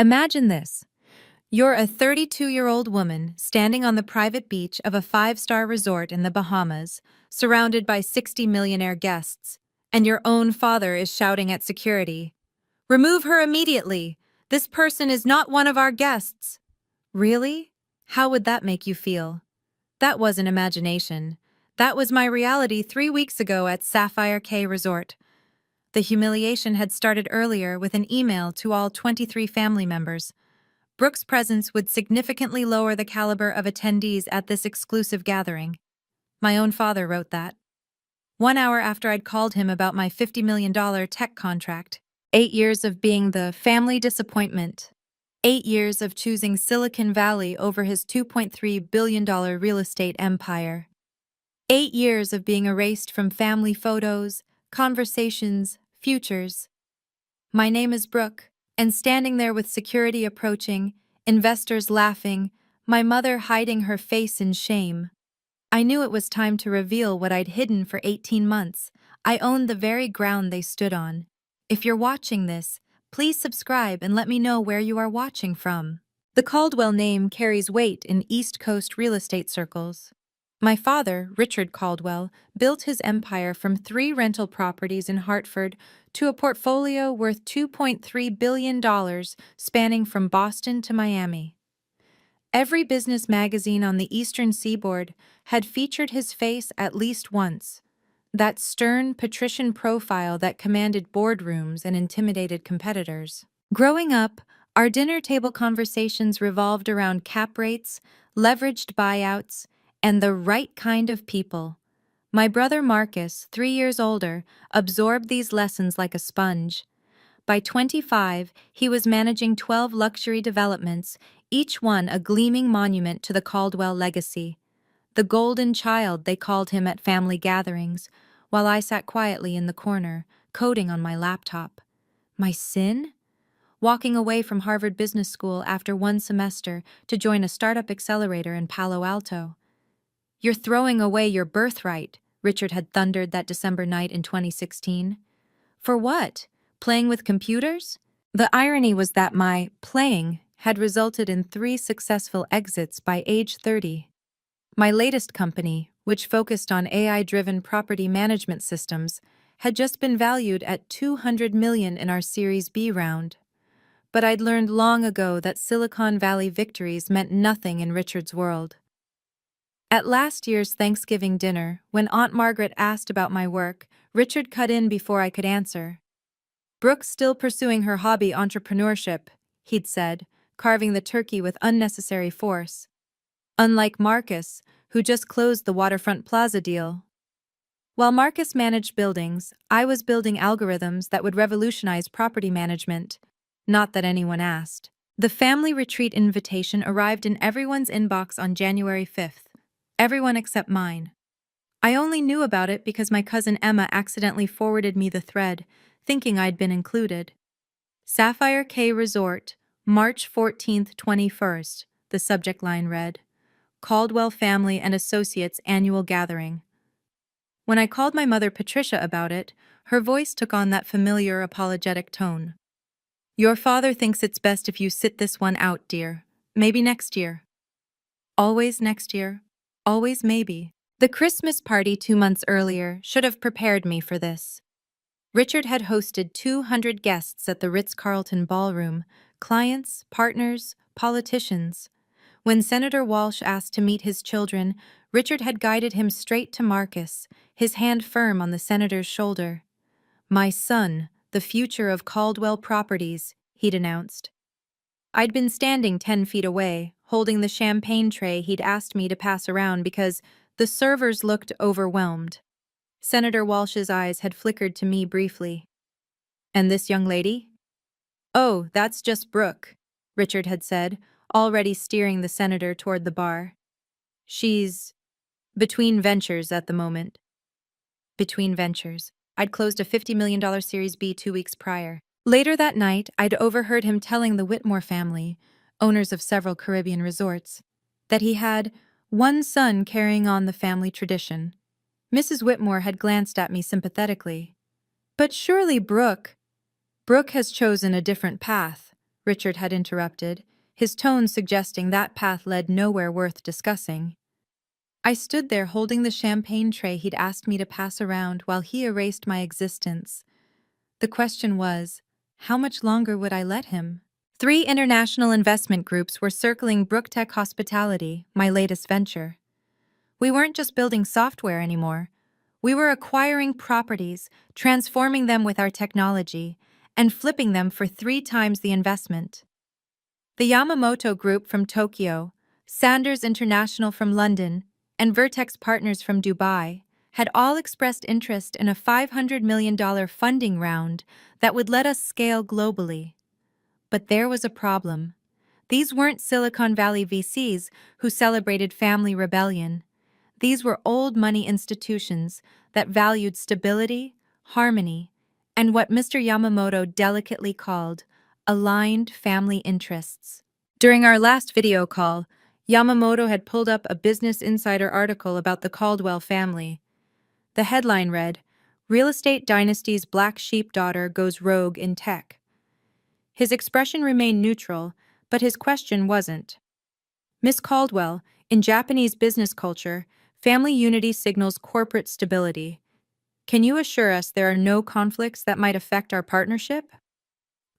Imagine this. You're a 32-year-old woman standing on the private beach of a five-star resort in the Bahamas, surrounded by 60 millionaire guests, and your own father is shouting at security, "Remove her immediately! This person is not one of our guests!" Really? How would that make you feel? That wasn't imagination. That was my reality 3 weeks ago at Sapphire Cay Resort. The humiliation had started earlier with an email to all 23 family members. Brooke's presence would significantly lower the caliber of attendees at this exclusive gathering. My own father wrote that. 1 hour after I'd called him about my $50 million tech contract. 8 years of being the family disappointment. 8 years of choosing Silicon Valley over his $2.3 billion real estate empire. 8 years of being erased from family photos, conversations, futures. My name is Brooke, and standing there with security approaching, investors laughing, my mother hiding her face in shame. I knew it was time to reveal what I'd hidden for 18 months. I owned the very ground they stood on. If you're watching this, please subscribe and let me know where you are watching from. The Caldwell name carries weight in East Coast real estate circles. My father, Richard Caldwell, built his empire from 3 rental properties in Hartford to a portfolio worth $2.3 billion spanning from Boston to Miami. Every business magazine on the Eastern Seaboard had featured his face at least once. That stern, patrician profile that commanded boardrooms and intimidated competitors. Growing up, our dinner table conversations revolved around cap rates, leveraged buyouts, and the right kind of people. My brother Marcus, 3 years older, absorbed these lessons like a sponge. By 25, he was managing 12 luxury developments, each one a gleaming monument to the Caldwell legacy. The golden child, they called him at family gatherings, while I sat quietly in the corner, coding on my laptop. My sin? Walking away from Harvard Business School after 1 semester to join a startup accelerator in Palo Alto. "You're throwing away your birthright," Richard had thundered that December night in 2016. For what? Playing with computers? The irony was that my playing had resulted in 3 successful exits by age 30. My latest company, which focused on AI-driven property management systems, had just been valued at $200 million in our Series B round. But I'd learned long ago that Silicon Valley victories meant nothing in Richard's world. At last year's Thanksgiving dinner, when Aunt Margaret asked about my work, Richard cut in before I could answer. "Brooke's still pursuing her hobby entrepreneurship," he'd said, carving the turkey with unnecessary force. Unlike Marcus, who just closed the Waterfront Plaza deal. While Marcus managed buildings, I was building algorithms that would revolutionize property management. Not that anyone asked. The family retreat invitation arrived in everyone's inbox on January 5th. Everyone except mine. I only knew about it because my cousin Emma accidentally forwarded me the thread, thinking I'd been included. Sapphire Cay Resort, March 14th, 21st, the subject line read. Caldwell Family and Associates Annual Gathering. When I called my mother Patricia about it, her voice took on that familiar apologetic tone. "Your father thinks it's best if you sit this one out, dear. Maybe next year." Always next year. Always maybe. The Christmas party 2 months earlier should have prepared me for this. Richard had hosted 200 guests at the Ritz-Carlton ballroom, clients, partners, politicians. When Senator Walsh asked to meet his children, Richard had guided him straight to Marcus, his hand firm on the senator's shoulder. "My son, the future of Caldwell Properties," he'd announced. I'd been standing 10 feet away, holding the champagne tray he'd asked me to pass around because the servers looked overwhelmed. Senator Walsh's eyes had flickered to me briefly. "And this young lady?" "Oh, that's just Brooke," Richard had said, already steering the senator toward the bar. "She's between ventures at the moment." Between ventures. I'd closed a $50 million Series B 2 weeks prior. Later that night, I'd overheard him telling the Whitmore family, owners of several Caribbean resorts, that he had one son carrying on the family tradition. Mrs. Whitmore had glanced at me sympathetically. "But surely Brooke has chosen a different path," Richard had interrupted, his tone suggesting that path led nowhere worth discussing. I stood there holding the champagne tray he'd asked me to pass around while he erased my existence. The question was, how much longer would I let him? 3 international investment groups were circling Brooktech Hospitality, my latest venture. We weren't just building software anymore. We were acquiring properties, transforming them with our technology, and flipping them for 3 times the investment. The Yamamoto Group from Tokyo, Sanders International from London, and Vertex Partners from Dubai had all expressed interest in a $500 million funding round that would let us scale globally. But there was a problem. These weren't Silicon Valley VCs who celebrated family rebellion. These were old money institutions that valued stability, harmony, and what Mr. Yamamoto delicately called aligned family interests. During our last video call, Yamamoto had pulled up a Business Insider article about the Caldwell family. The headline read, "Real Estate Dynasty's Black Sheep Daughter Goes Rogue in Tech." His expression remained neutral, but his question wasn't. Miss Caldwell, in Japanese business culture, family unity signals corporate stability. Can you assure us there are no conflicts that might affect our partnership?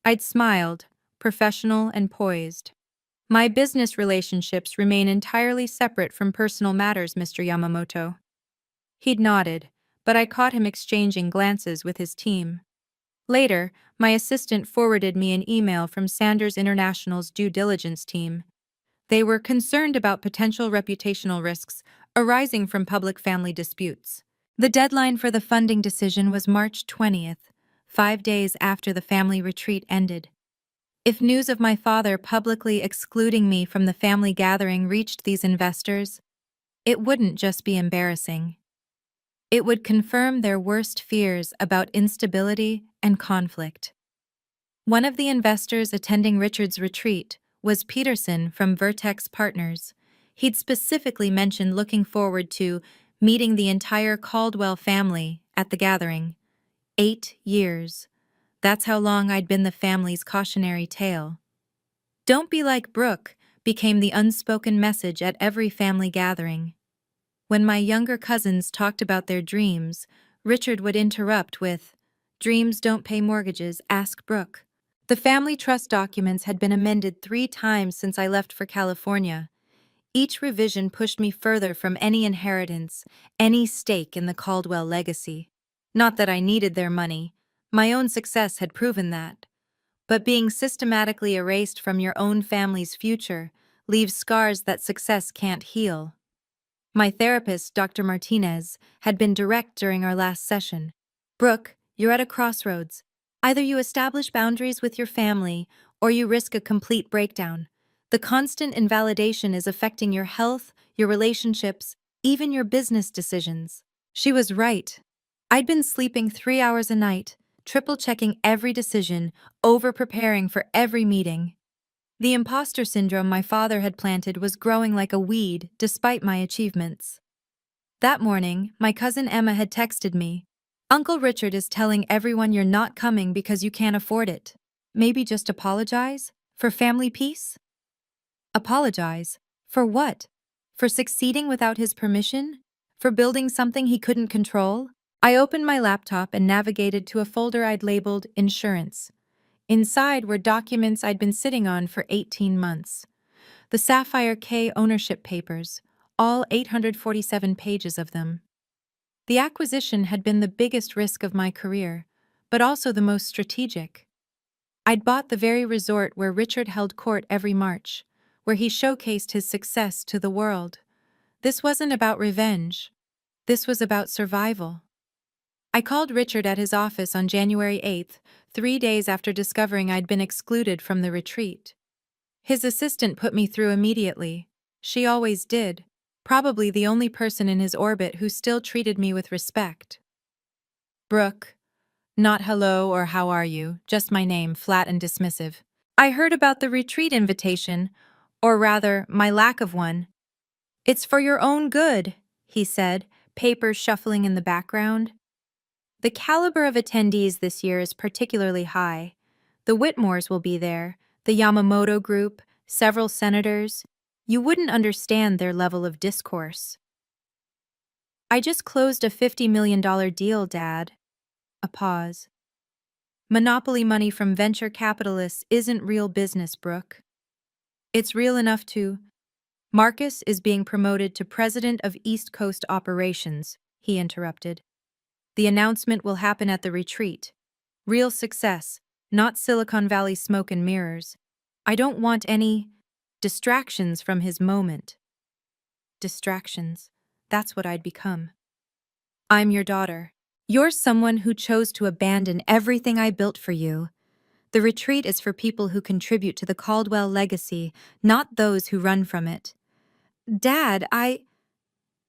I'd smiled, professional and poised. My business relationships remain entirely separate from personal matters, Mr. Yamamoto. He'd nodded, but I caught him exchanging glances with his team. Later, my assistant forwarded me an email from Sanders International's due diligence team. They were concerned about potential reputational risks arising from public family disputes. The deadline for the funding decision was March 20th, 5 days after the family retreat ended. If news of my father publicly excluding me from the family gathering reached these investors, it wouldn't just be embarrassing. It would confirm their worst fears about instability and conflict. One of the investors attending Richard's retreat was Peterson from Vertex Partners. He'd specifically mentioned looking forward to meeting the entire Caldwell family at the gathering. 8 years. That's how long I'd been the family's cautionary tale. "Don't be like Brooke" became the unspoken message at every family gathering. When my younger cousins talked about their dreams, Richard would interrupt with, "Dreams don't pay mortgages, ask Brooke." The family trust documents had been amended 3 times since I left for California. Each revision pushed me further from any inheritance, any stake in the Caldwell legacy. Not that I needed their money. My own success had proven that. But being systematically erased from your own family's future leaves scars that success can't heal. My therapist, Dr. Martinez, had been direct during our last session. "Brooke, you're at a crossroads. Either you establish boundaries with your family, or you risk a complete breakdown. The constant invalidation is affecting your health, your relationships, even your business decisions." She was right. I'd been sleeping 3 hours a night, triple-checking every decision, over-preparing for every meeting. The imposter syndrome my father had planted was growing like a weed despite my achievements. That morning, my cousin Emma had texted me, "Uncle Richard is telling everyone you're not coming because you can't afford it. Maybe just apologize? For family peace?" Apologize? For what? For succeeding without his permission? For building something he couldn't control? I opened my laptop and navigated to a folder I'd labeled Insurance. Inside were documents I'd been sitting on for 18 months. The Sapphire K ownership papers, all 847 pages of them. The acquisition had been the biggest risk of my career, but also the most strategic. I'd bought the very resort where Richard held court every March, where he showcased his success to the world. This wasn't about revenge. This was about survival. I called Richard at his office on January 8th, 3 days after discovering I'd been excluded from the retreat. His assistant put me through immediately. She always did, probably the only person in his orbit who still treated me with respect. "Brooke." Not hello or how are you, just my name, flat and dismissive. "I heard about the retreat invitation, or rather, my lack of one." "It's for your own good," he said, papers shuffling in the background. "The caliber of attendees this year is particularly high. The Whitmores will be there, The Yamamoto Group, several senators. You wouldn't understand their level of discourse. I just closed a $50 million deal, Dad. A pause. Monopoly money from venture capitalists isn't real business, Brooke. It's real enough to. Marcus is being promoted to President of East Coast Operations, he interrupted. The announcement will happen at the retreat. Real success, not Silicon Valley smoke and mirrors. I don't want any distractions from his moment. Distractions. That's what I'd become. I'm your daughter. You're someone who chose to abandon everything I built for you. The retreat is for people who contribute to the Caldwell legacy, not those who run from it. Dad, I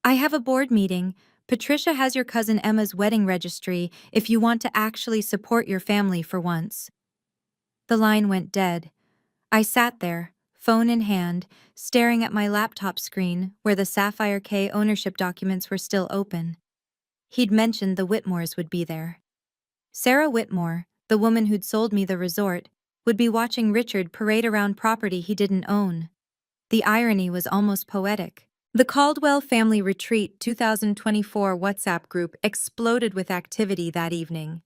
have a board meeting. Patricia has your cousin Emma's wedding registry if you want to actually support your family for once. The line went dead. I sat there, phone in hand, staring at my laptop screen where the Sapphire K ownership documents were still open. He'd mentioned the Whitmores would be there. Sarah Whitmore, the woman who'd sold me the resort, would be watching Richard parade around property he didn't own. The irony was almost poetic. The Caldwell Family Retreat 2024 WhatsApp group exploded with activity that evening.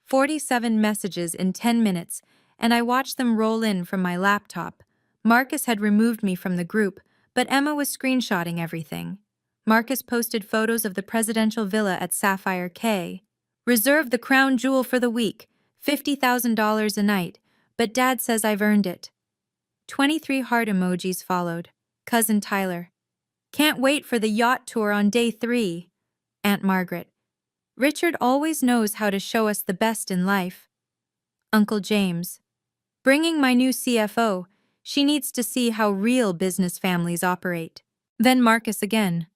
47 messages in 10 minutes, and I watched them roll in from my laptop. Marcus had removed me from the group, but Emma was screenshotting everything. Marcus posted photos of the presidential villa at Sapphire K. Reserve the crown jewel for the week, $50,000 a night, but Dad says I've earned it. 23 heart emojis followed. Cousin Tyler. Can't wait for the yacht tour on day 3. Aunt Margaret. Richard always knows how to show us the best in life. Uncle James. Bringing my new CFO. She needs to see how real business families operate. Then Marcus again.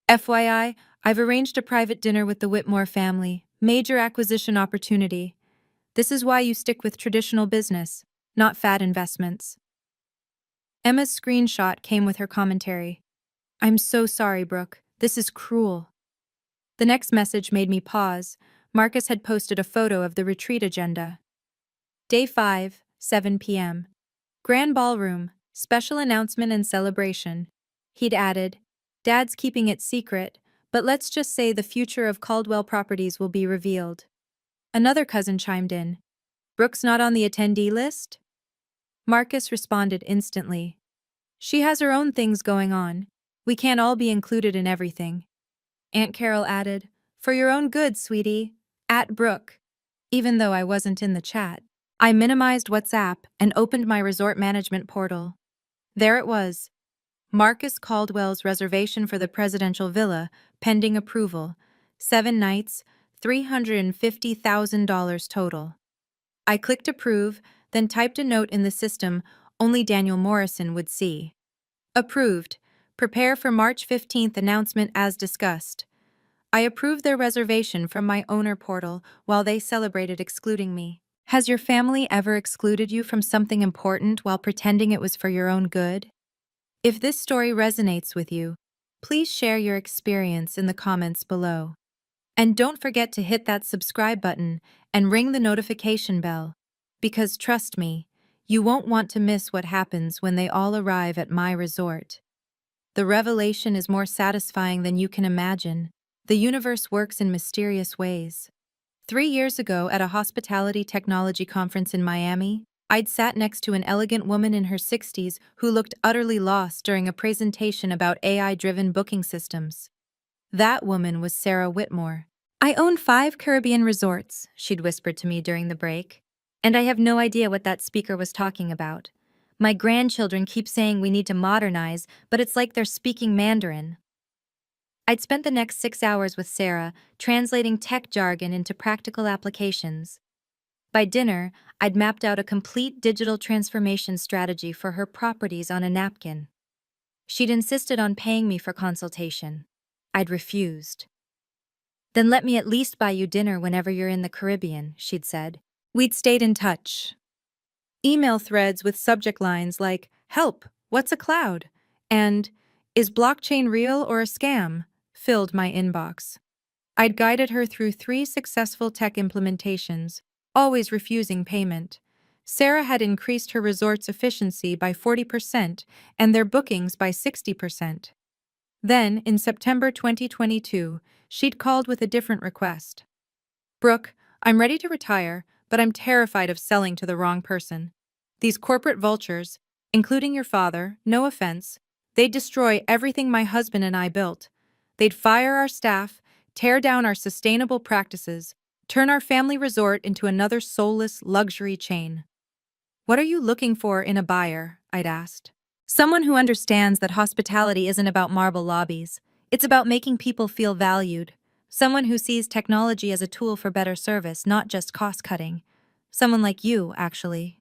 FYI, I've arranged a private dinner with the Whitmore family. Major acquisition opportunity. This is why you stick with traditional business, not fad investments. Emma's screenshot came with her commentary. I'm so sorry, Brooke. This is cruel. The next message made me pause. Marcus had posted a photo of the retreat agenda. Day 5, 7 p.m. Grand Ballroom, special announcement and celebration. He'd added, Dad's keeping it secret, but let's just say the future of Caldwell Properties will be revealed. Another cousin chimed in. Brooke's not on the attendee list? Marcus responded instantly. She has her own things going on. We can't all be included in everything. Aunt Carol added, For your own good, sweetie. At Brooke. Even though I wasn't in the chat. I minimized WhatsApp and opened my resort management portal. There it was. Marcus Caldwell's reservation for the presidential villa, pending approval. 7 nights, $350,000 total. I clicked approve, then typed a note in the system only Daniel Morrison would see. Approved. Prepare for March 15th announcement as discussed. I approved their reservation from my owner portal while they celebrated excluding me. Has your family ever excluded you from something important while pretending it was for your own good? If this story resonates with you, please share your experience in the comments below. And don't forget to hit that subscribe button and ring the notification bell, because trust me, you won't want to miss what happens when they all arrive at my resort. The revelation is more satisfying than you can imagine. The universe works in mysterious ways. 3 years ago at a hospitality technology conference in Miami, I'd sat next to an elegant woman in her 60s who looked utterly lost during a presentation about AI-driven booking systems. That woman was Sarah Whitmore. I own 5 Caribbean resorts, she'd whispered to me during the break, and I have no idea what that speaker was talking about. My grandchildren keep saying we need to modernize, but it's like they're speaking Mandarin. I'd spent the next 6 hours with Sarah, translating tech jargon into practical applications. By dinner, I'd mapped out a complete digital transformation strategy for her properties on a napkin. She'd insisted on paying me for consultation. I'd refused. Then let me at least buy you dinner whenever you're in the Caribbean, she'd said. We'd stayed in touch. Email threads with subject lines like, Help, what's a cloud? And, Is blockchain real or a scam? Filled my inbox. I'd guided her through 3 successful tech implementations, always refusing payment. Sarah had increased her resort's efficiency by 40% and their bookings by 60%. Then, in September 2022, she'd called with a different request. Brooke, I'm ready to retire, but I'm terrified of selling to the wrong person. These corporate vultures, including your father, no offense, they'd destroy everything my husband and I built. They'd fire our staff, tear down our sustainable practices, turn our family resort into another soulless luxury chain. What are you looking for in a buyer? I'd asked. Someone who understands that hospitality isn't about marble lobbies. It's about making people feel valued. Someone who sees technology as a tool for better service, not just cost-cutting. Someone like you, actually.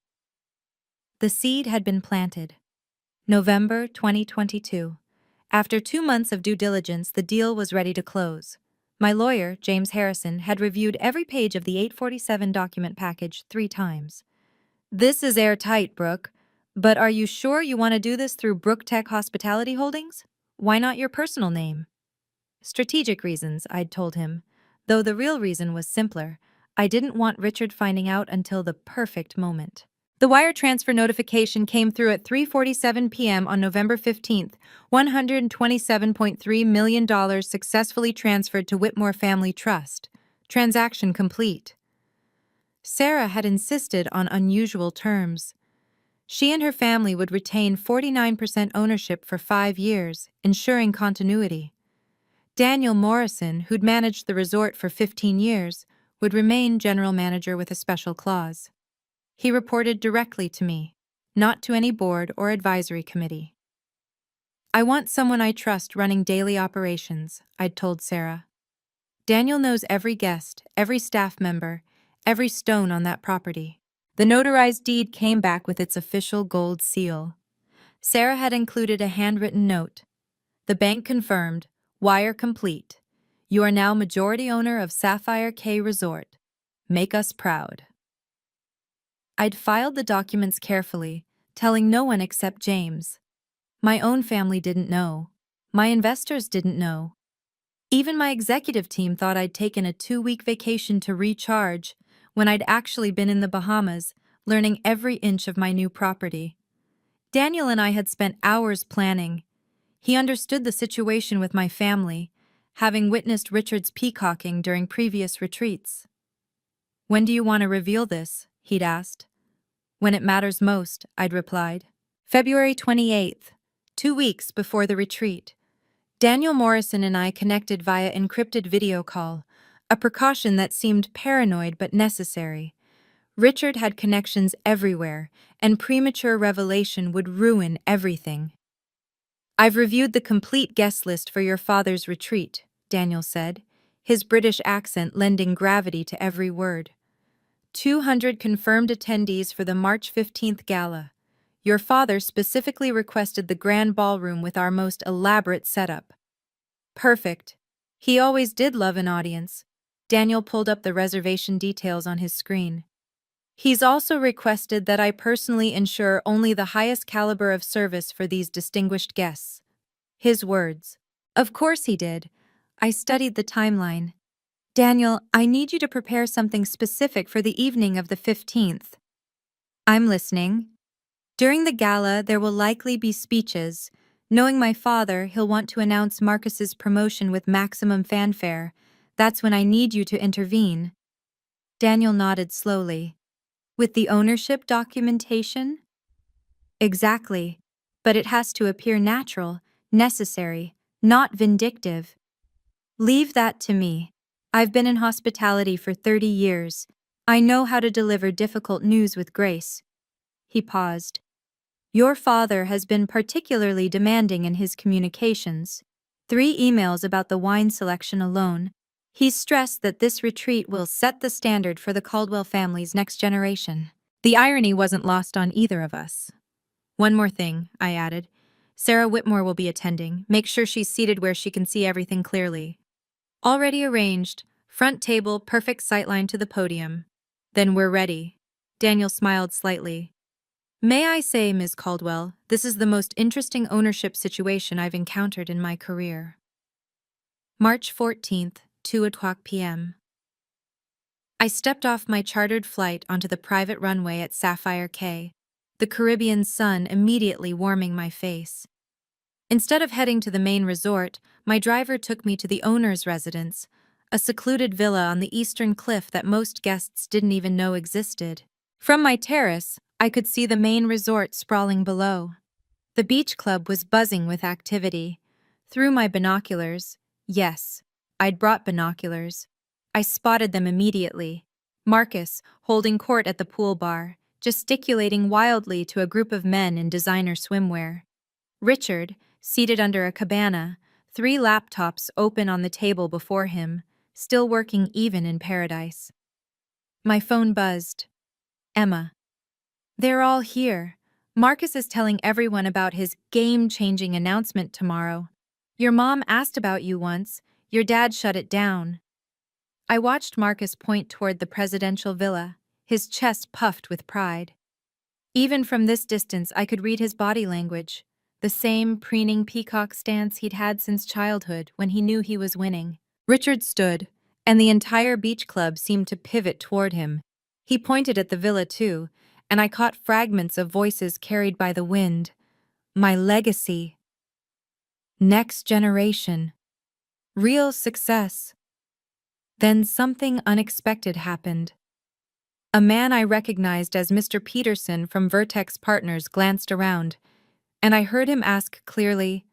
The seed had been planted. November 2022. After 2 months of due diligence, the deal was ready to close. My lawyer, James Harrison, had reviewed every page of the 847 document package 3 times. This is airtight, Brooke. But are you sure you want to do this through Brooke Tech Hospitality Holdings? Why not your personal name? Strategic reasons, I'd told him. Though the real reason was simpler. I didn't want Richard finding out until the perfect moment. The wire transfer notification came through at 3:47 p.m. on November 15th. $127.3 million successfully transferred to Whitmore Family Trust. Transaction complete. Sarah had insisted on unusual terms. She and her family would retain 49% ownership for 5 years, ensuring continuity. Daniel Morrison, who'd managed the resort for 15 years, would remain general manager with a special clause. He reported directly to me, not to any board or advisory committee. I want someone I trust running daily operations, I'd told Sarah. Daniel knows every guest, every staff member, every stone on that property. The notarized deed came back with its official gold seal. Sarah had included a handwritten note. The bank confirmed, wire complete. You are now majority owner of Sapphire K Resort. Make us proud. I'd filed the documents carefully, telling no one except James. My own family didn't know. My investors didn't know. Even my executive team thought I'd taken a 2-week vacation to recharge, when I'd actually been in the Bahamas, learning every inch of my new property. Daniel and I had spent hours planning. He understood the situation with my family, having witnessed Richard's peacocking during previous retreats. When do you want to reveal this? He'd asked. When it matters most, I'd replied. February 28th, 2 weeks before the retreat. Daniel Morrison and I connected via encrypted video call, a precaution that seemed paranoid but necessary. Richard had connections everywhere, and premature revelation would ruin everything. I've reviewed the complete guest list for your father's retreat, Daniel said, his British accent lending gravity to every word. 200 confirmed attendees for the March 15th gala. Your father specifically requested the grand ballroom with our most elaborate setup. Perfect. He always did love an audience. Daniel pulled up the reservation details on his screen. He's also requested that I personally ensure only the highest caliber of service for these distinguished guests. His words. Of course he did. I studied the timeline. Daniel, I need you to prepare something specific for the evening of the 15th. I'm listening. During the gala, there will likely be speeches. Knowing my father, he'll want to announce Marcus's promotion with maximum fanfare. That's when I need you to intervene. Daniel nodded slowly. With the ownership documentation? Exactly. But it has to appear natural, necessary, not vindictive. Leave that to me. I've been in hospitality for 30 years. I know how to deliver difficult news with grace. He paused. Your father has been particularly demanding in his communications. 3 emails about the wine selection alone. He's stressed that this retreat will set the standard for the Caldwell family's next generation. The irony wasn't lost on either of us. One more thing, I added. Sarah Whitmore will be attending. Make sure she's seated where she can see everything clearly. Already arranged. Front table, perfect sightline to the podium. Then we're ready. Daniel smiled slightly. May I say, Ms. Caldwell, this is the most interesting ownership situation I've encountered in my career. March 14th, 2:00 p.m. I stepped off my chartered flight onto the private runway at Sapphire Cay, the Caribbean sun immediately warming my face. Instead of heading to the main resort, my driver took me to the owner's residence, a secluded villa on the eastern cliff that most guests didn't even know existed. From my terrace, I could see the main resort sprawling below. The beach club was buzzing with activity. Through my binoculars, yes, I'd brought binoculars, I spotted them immediately. Marcus, holding court at the pool bar, gesticulating wildly to a group of men in designer swimwear. Richard, seated under a cabana, 3 laptops open on the table before him, still working even in paradise. My phone buzzed. Emma. They're all here. Marcus is telling everyone about his game-changing announcement tomorrow. Your mom asked about you once. Your dad shut it down. I watched Marcus point toward the presidential villa, his chest puffed with pride. Even from this distance, I could read his body language, the same preening peacock stance he'd had since childhood when he knew he was winning. Richard stood, and the entire beach club seemed to pivot toward him. He pointed at the villa too, and I caught fragments of voices carried by the wind. My legacy. Next generation. Real success. Then something unexpected happened. A man I recognized as Mr. Peterson from Vertex Partners glanced around, and I heard him ask clearly,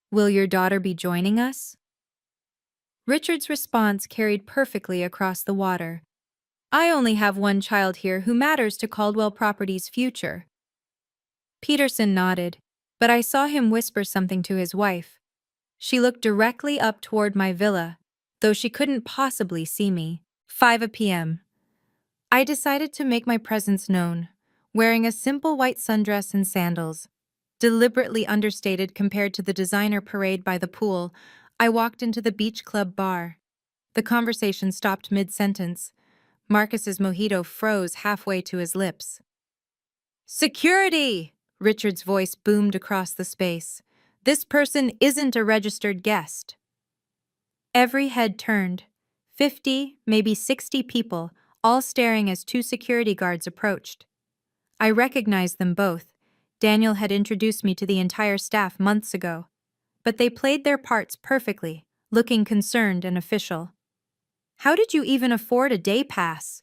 "Will your daughter be joining us?" Richard's response carried perfectly across the water. "I only have one child here who matters to Caldwell Properties' future." Peterson nodded, but I saw him whisper something to his wife. She looked directly up toward my villa, though she couldn't possibly see me. 5 p.m. I decided to make my presence known, wearing a simple white sundress and sandals. Deliberately understated compared to the designer parade by the pool, I walked into the beach club bar. The conversation stopped mid-sentence. Marcus's mojito froze halfway to his lips. "Security!" Richard's voice boomed across the space. "This person isn't a registered guest." Every head turned. 50, maybe 60 people, all staring as 2 security guards approached. I recognized them both. Daniel had introduced me to the entire staff months ago. But they played their parts perfectly, looking concerned and official. "How did you even afford a day pass?"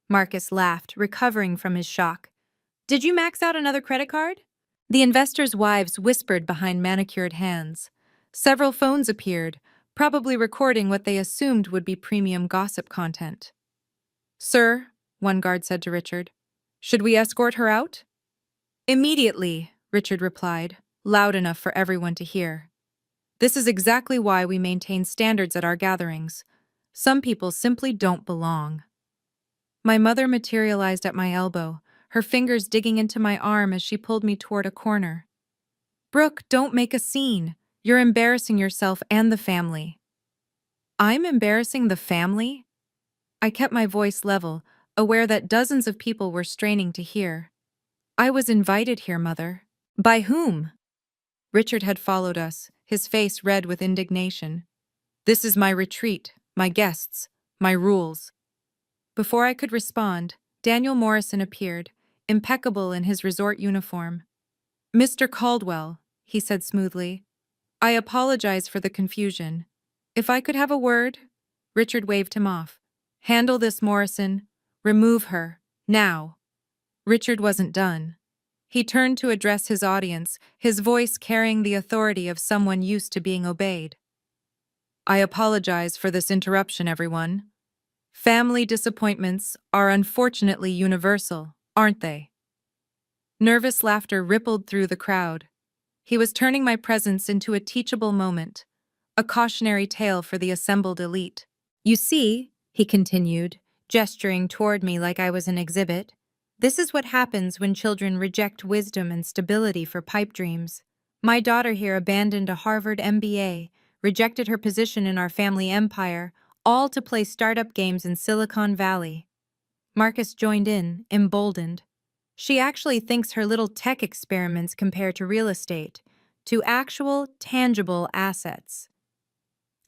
Marcus laughed, recovering from his shock. "Did you max out another credit card?" The investors' wives whispered behind manicured hands. Several phones appeared, probably recording what they assumed would be premium gossip content. "Sir," one guard said to Richard, "should we escort her out?" "Immediately," Richard replied, loud enough for everyone to hear. "This is exactly why we maintain standards at our gatherings. Some people simply don't belong." My mother materialized at my elbow, her fingers digging into my arm as she pulled me toward a corner. "Brooke, don't make a scene. You're embarrassing yourself and the family." "I'm embarrassing the family?" I kept my voice level, aware that dozens of people were straining to hear. "I was invited here, Mother." "By whom?" Richard had followed us, his face red with indignation. "This is my retreat, my guests, my rules." Before I could respond, Daniel Morrison appeared, impeccable in his resort uniform. "Mr. Caldwell," he said smoothly, "I apologize for the confusion. If I could have a word?" Richard waved him off. "Handle this, Morrison. Remove her. Now." Richard wasn't done. He turned to address his audience, his voice carrying the authority of someone used to being obeyed. "I apologize for this interruption, everyone. Family disappointments are unfortunately universal, aren't they?" Nervous laughter rippled through the crowd. He was turning my presence into a teachable moment, a cautionary tale for the assembled elite. "You see," he continued, gesturing toward me like I was an exhibit, "this is what happens when children reject wisdom and stability for pipe dreams. My daughter here abandoned a Harvard MBA, rejected her position in our family empire, all to play startup games in Silicon Valley." Marcus joined in, emboldened. "She actually thinks her little tech experiments compare to real estate, to actual, tangible assets."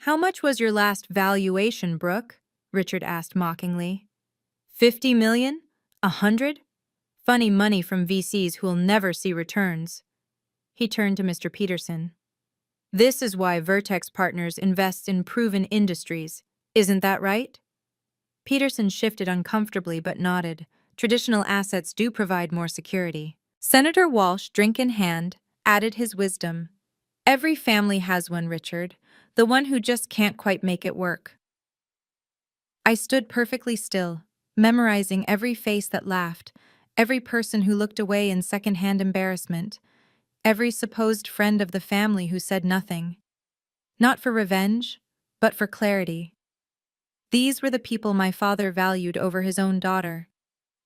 "How much was your last valuation, Brooke?" Richard asked mockingly. 50 million? 100? Funny money from VCs who'll never see returns. He turned to Mr. Peterson. This is why Vertex Partners invests in proven industries. Isn't that right? Peterson shifted uncomfortably but nodded. Traditional assets do provide more security. Senator Walsh, drink in hand, added his wisdom. Every family has one, Richard, the one who just can't quite make it work. I stood perfectly still, memorizing every face that laughed, every person who looked away in secondhand embarrassment, every supposed friend of the family who said nothing. Not for revenge, but for clarity. These were the people my father valued over his own daughter.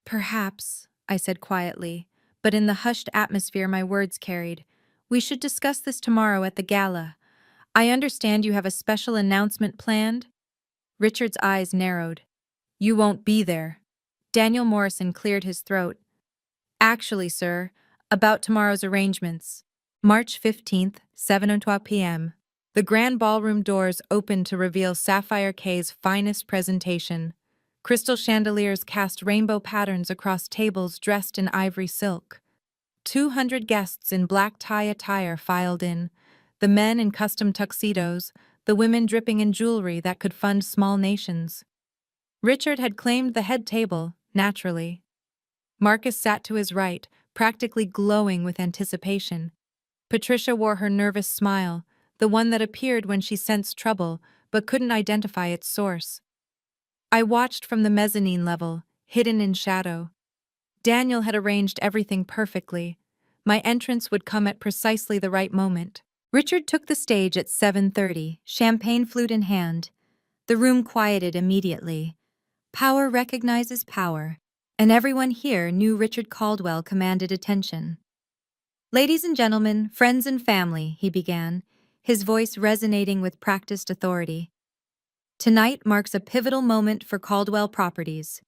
Perhaps, I said quietly, but in the hushed atmosphere my words carried, we should discuss this tomorrow at the gala. I understand you have a special announcement planned? Richard's eyes narrowed. You won't be there. Daniel Morrison cleared his throat. Actually, sir, about tomorrow's arrangements. March 15th, 7:02 p.m. The grand ballroom doors opened to reveal Sapphire K's finest presentation. Crystal chandeliers cast rainbow patterns across tables dressed in ivory silk. 200 guests in black tie attire filed in, the men in custom tuxedos, the women dripping in jewelry that could fund small nations. Richard had claimed the head table, naturally. Marcus sat to his right, practically glowing with anticipation. Patricia wore her nervous smile, the one that appeared when she sensed trouble but couldn't identify its source. I watched from the mezzanine level, hidden in shadow. Daniel had arranged everything perfectly. My entrance would come at precisely the right moment. Richard took the stage at 7:30, champagne flute in hand. The room quieted immediately. Power recognizes power, and everyone here knew Richard Caldwell commanded attention. Ladies and gentlemen, friends and family, he began, his voice resonating with practiced authority. Tonight marks a pivotal moment for Caldwell Properties.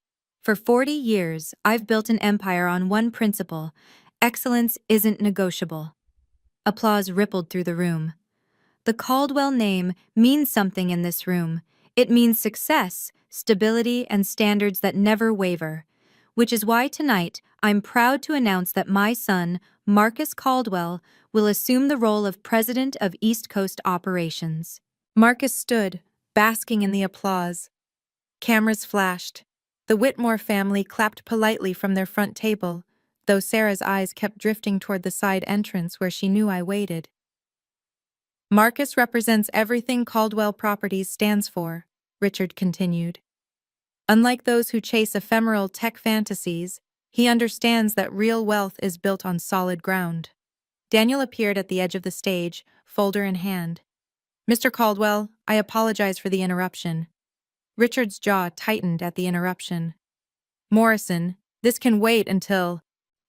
For 40 years, I've built an empire on one principle: excellence isn't negotiable. Applause rippled through the room. The Caldwell name means something in this room. It means success, stability, and standards that never waver. Which is why tonight I'm proud to announce that my son, Marcus Caldwell, will assume the role of President of East Coast Operations. Marcus stood, basking in the applause. Cameras flashed. The Whitmore family clapped politely from their front table, though Sarah's eyes kept drifting toward the side entrance where she knew I waited. Marcus represents everything Caldwell Properties stands for, Richard continued. Unlike those who chase ephemeral tech fantasies, he understands that real wealth is built on solid ground. Daniel appeared at the edge of the stage, folder in hand. Mr. Caldwell, I apologize for the interruption. Richard's jaw tightened at the interruption. Morrison, this can wait until—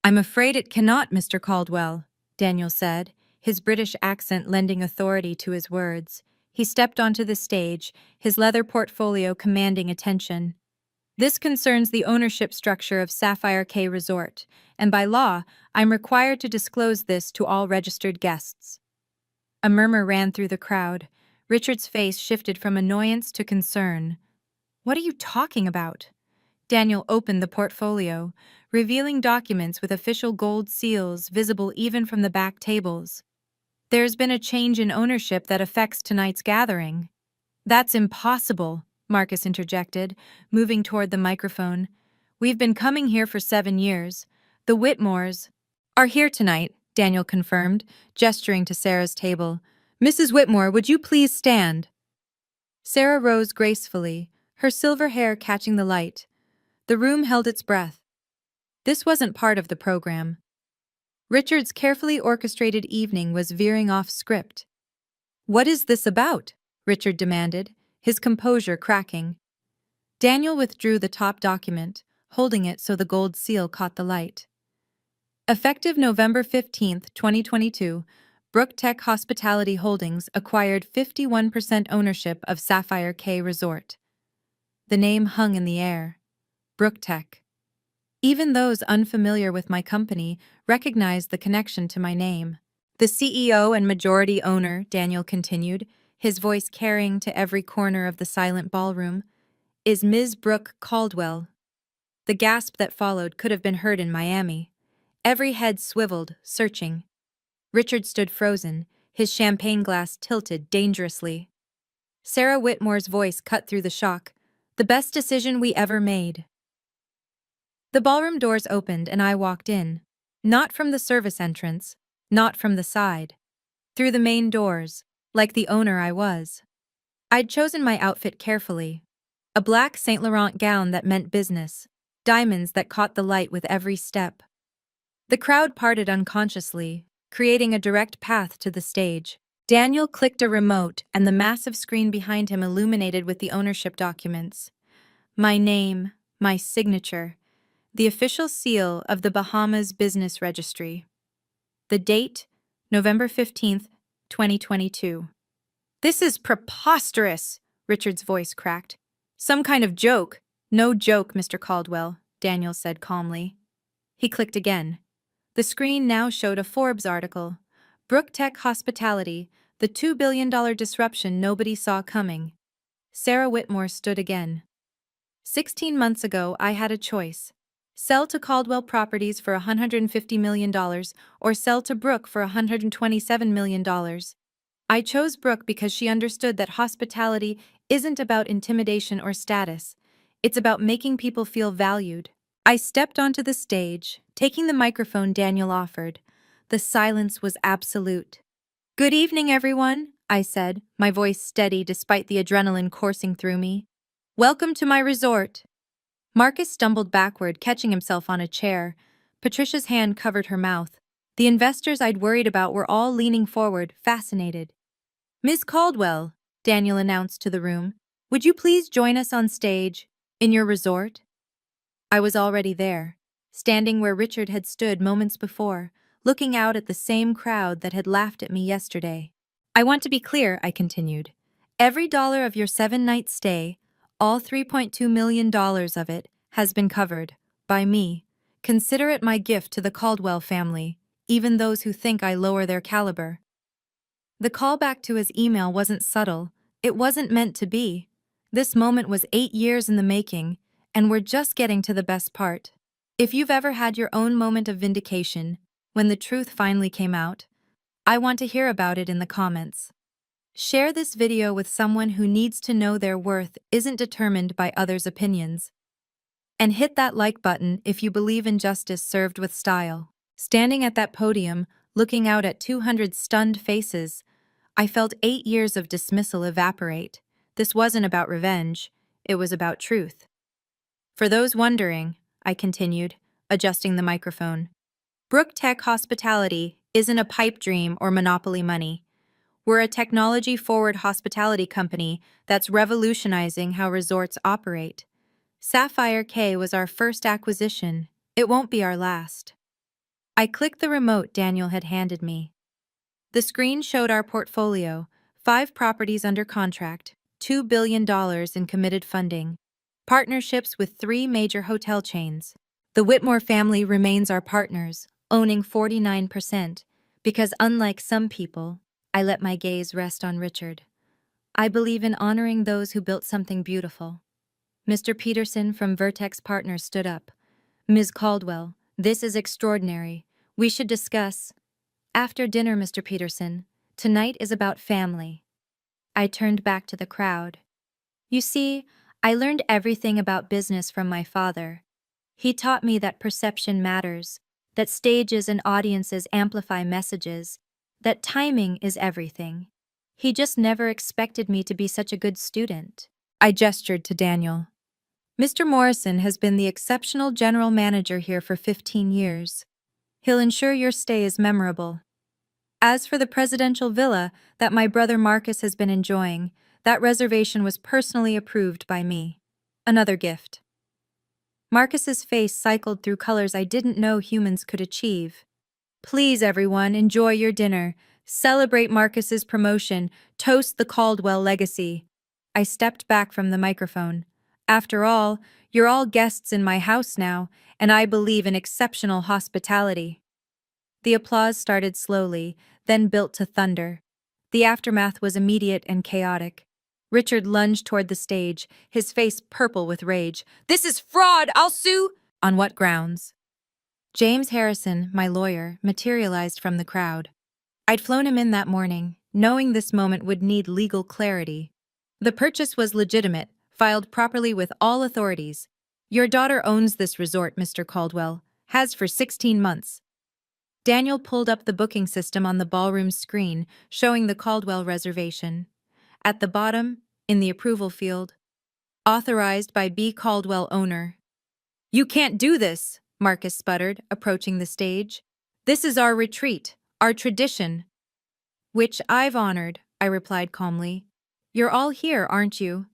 I'm afraid it cannot, Mr. Caldwell, Daniel said, his British accent lending authority to his words. He stepped onto the stage, his leather portfolio commanding attention. This concerns the ownership structure of Sapphire K Resort, and by law, I'm required to disclose this to all registered guests. A murmur ran through the crowd. Richard's face shifted from annoyance to concern. What are you talking about? Daniel opened the portfolio, revealing documents with official gold seals visible even from the back tables. There's been a change in ownership that affects tonight's gathering. That's impossible, Marcus interjected, moving toward the microphone. We've been coming here for 7 years. The Whitmores are here tonight, Daniel confirmed, gesturing to Sarah's table. Mrs. Whitmore, would you please stand? Sarah rose gracefully, her silver hair catching the light. The room held its breath. This wasn't part of the program. Richard's carefully orchestrated evening was veering off script. What is this about? Richard demanded, his composure cracking. Daniel withdrew the top document, holding it so the gold seal caught the light. Effective November 15, 2022, Brook Tech Hospitality Holdings acquired 51% ownership of Sapphire K Resort. The name hung in the air. Brook Tech. Even those unfamiliar with my company recognized the connection to my name. The CEO and majority owner, Daniel continued, his voice carrying to every corner of the silent ballroom, is Ms. Brooke Caldwell. The gasp that followed could have been heard in Miami. Every head swiveled, searching. Richard stood frozen, his champagne glass tilted dangerously. Sarah Whitmore's voice cut through the shock. The best decision we ever made. The ballroom doors opened and I walked in. Not from the service entrance, not from the side. Through the main doors, like the owner I was. I'd chosen my outfit carefully. A black Saint Laurent gown that meant business. Diamonds that caught the light with every step. The crowd parted unconsciously, creating a direct path to the stage. Daniel clicked a remote and the massive screen behind him illuminated with the ownership documents. My name, my signature, the official seal of the Bahamas Business Registry. The date, November 15th, 2022. This is preposterous, Richard's voice cracked. Some kind of joke. No joke, Mr. Caldwell, Daniel said calmly. He clicked again. The screen now showed a Forbes article. Brook Tech Hospitality, the $2 billion disruption nobody saw coming. Sarah Whitmore stood again. 16 months ago, I had a choice. Sell to Caldwell Properties for $150 million or sell to Brook for $127 million. I chose Brooke because she understood that hospitality isn't about intimidation or status. It's about making people feel valued. I stepped onto the stage, taking the microphone Daniel offered. The silence was absolute. Good evening, everyone, I said, my voice steady despite the adrenaline coursing through me. Welcome to my resort. Marcus stumbled backward, catching himself on a chair. Patricia's hand covered her mouth. The investors I'd worried about were all leaning forward, fascinated. Ms. Caldwell, Daniel announced to the room, would you please join us on stage, in your resort? I was already there, standing where Richard had stood moments before, looking out at the same crowd that had laughed at me yesterday. I want to be clear, I continued. Every dollar of your 7-night stay, all $3.2 million of it, has been covered, by me. Consider it my gift to the Caldwell family, even those who think I lower their caliber. The callback to his email wasn't subtle. It wasn't meant to be. This moment was 8 years in the making, and we're just getting to the best part. If you've ever had your own moment of vindication, when the truth finally came out, I want to hear about it in the comments. Share this video with someone who needs to know their worth isn't determined by others' opinions. And hit that like button if you believe in justice served with style. Standing at that podium, looking out at 200 stunned faces, I felt 8 years of dismissal evaporate. This wasn't about revenge, it was about truth. For those wondering, I continued, adjusting the microphone, Brook Tech Hospitality isn't a pipe dream or monopoly money. We're a technology-forward hospitality company that's revolutionizing how resorts operate. Sapphire K was our first acquisition. It won't be our last. I clicked the remote Daniel had handed me. The screen showed our portfolio, 5 properties under contract, $2 billion in committed funding, partnerships with 3 major hotel chains. The Whitmore family remains our partners, owning 49%, because unlike some people, I let my gaze rest on Richard. I believe in honoring those who built something beautiful. Mr. Peterson from Vertex Partners stood up. Ms. Caldwell, this is extraordinary. We should discuss. After dinner, Mr. Peterson. Tonight is about family. I turned back to the crowd. You see, I learned everything about business from my father. He taught me that perception matters, that stages and audiences amplify messages, that timing is everything. He just never expected me to be such a good student. I gestured to Daniel. Mr. Morrison has been the exceptional general manager here for 15 years. He'll ensure your stay is memorable. As for the presidential villa that my brother Marcus has been enjoying, that reservation was personally approved by me. Another gift. Marcus's face cycled through colors I didn't know humans could achieve. Please, everyone, enjoy your dinner. Celebrate Marcus's promotion. Toast the Caldwell legacy. I stepped back from the microphone. After all, you're all guests in my house now, and I believe in exceptional hospitality. The applause started slowly, then built to thunder. The aftermath was immediate and chaotic. Richard lunged toward the stage, his face purple with rage. "This is fraud! I'll sue!" "On what grounds?" James Harrison, my lawyer, materialized from the crowd. I'd flown him in that morning, knowing this moment would need legal clarity. The purchase was legitimate, filed properly with all authorities. Your daughter owns this resort, Mr. Caldwell, has for 16 months. Daniel pulled up the booking system on the ballroom screen, showing the Caldwell reservation. At the bottom, in the approval field, authorized by B. Caldwell, owner. "You can't do this," Marcus sputtered, approaching the stage. "This is our retreat, our tradition." "Which I've honored," I replied calmly. "You're all here, aren't you?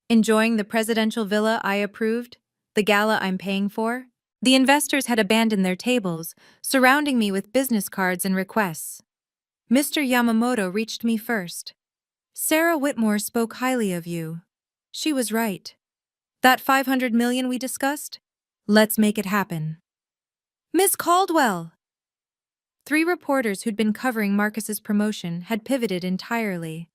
Enjoying the presidential villa I approved? The gala I'm paying for?" The investors had abandoned their tables, surrounding me with business cards and requests. Mr. Yamamoto reached me first. "Sarah Whitmore spoke highly of you." She was right. "That 500 million we discussed? Let's make it happen." "Miss Caldwell!" 3 reporters who'd been covering Marcus's promotion had pivoted entirely.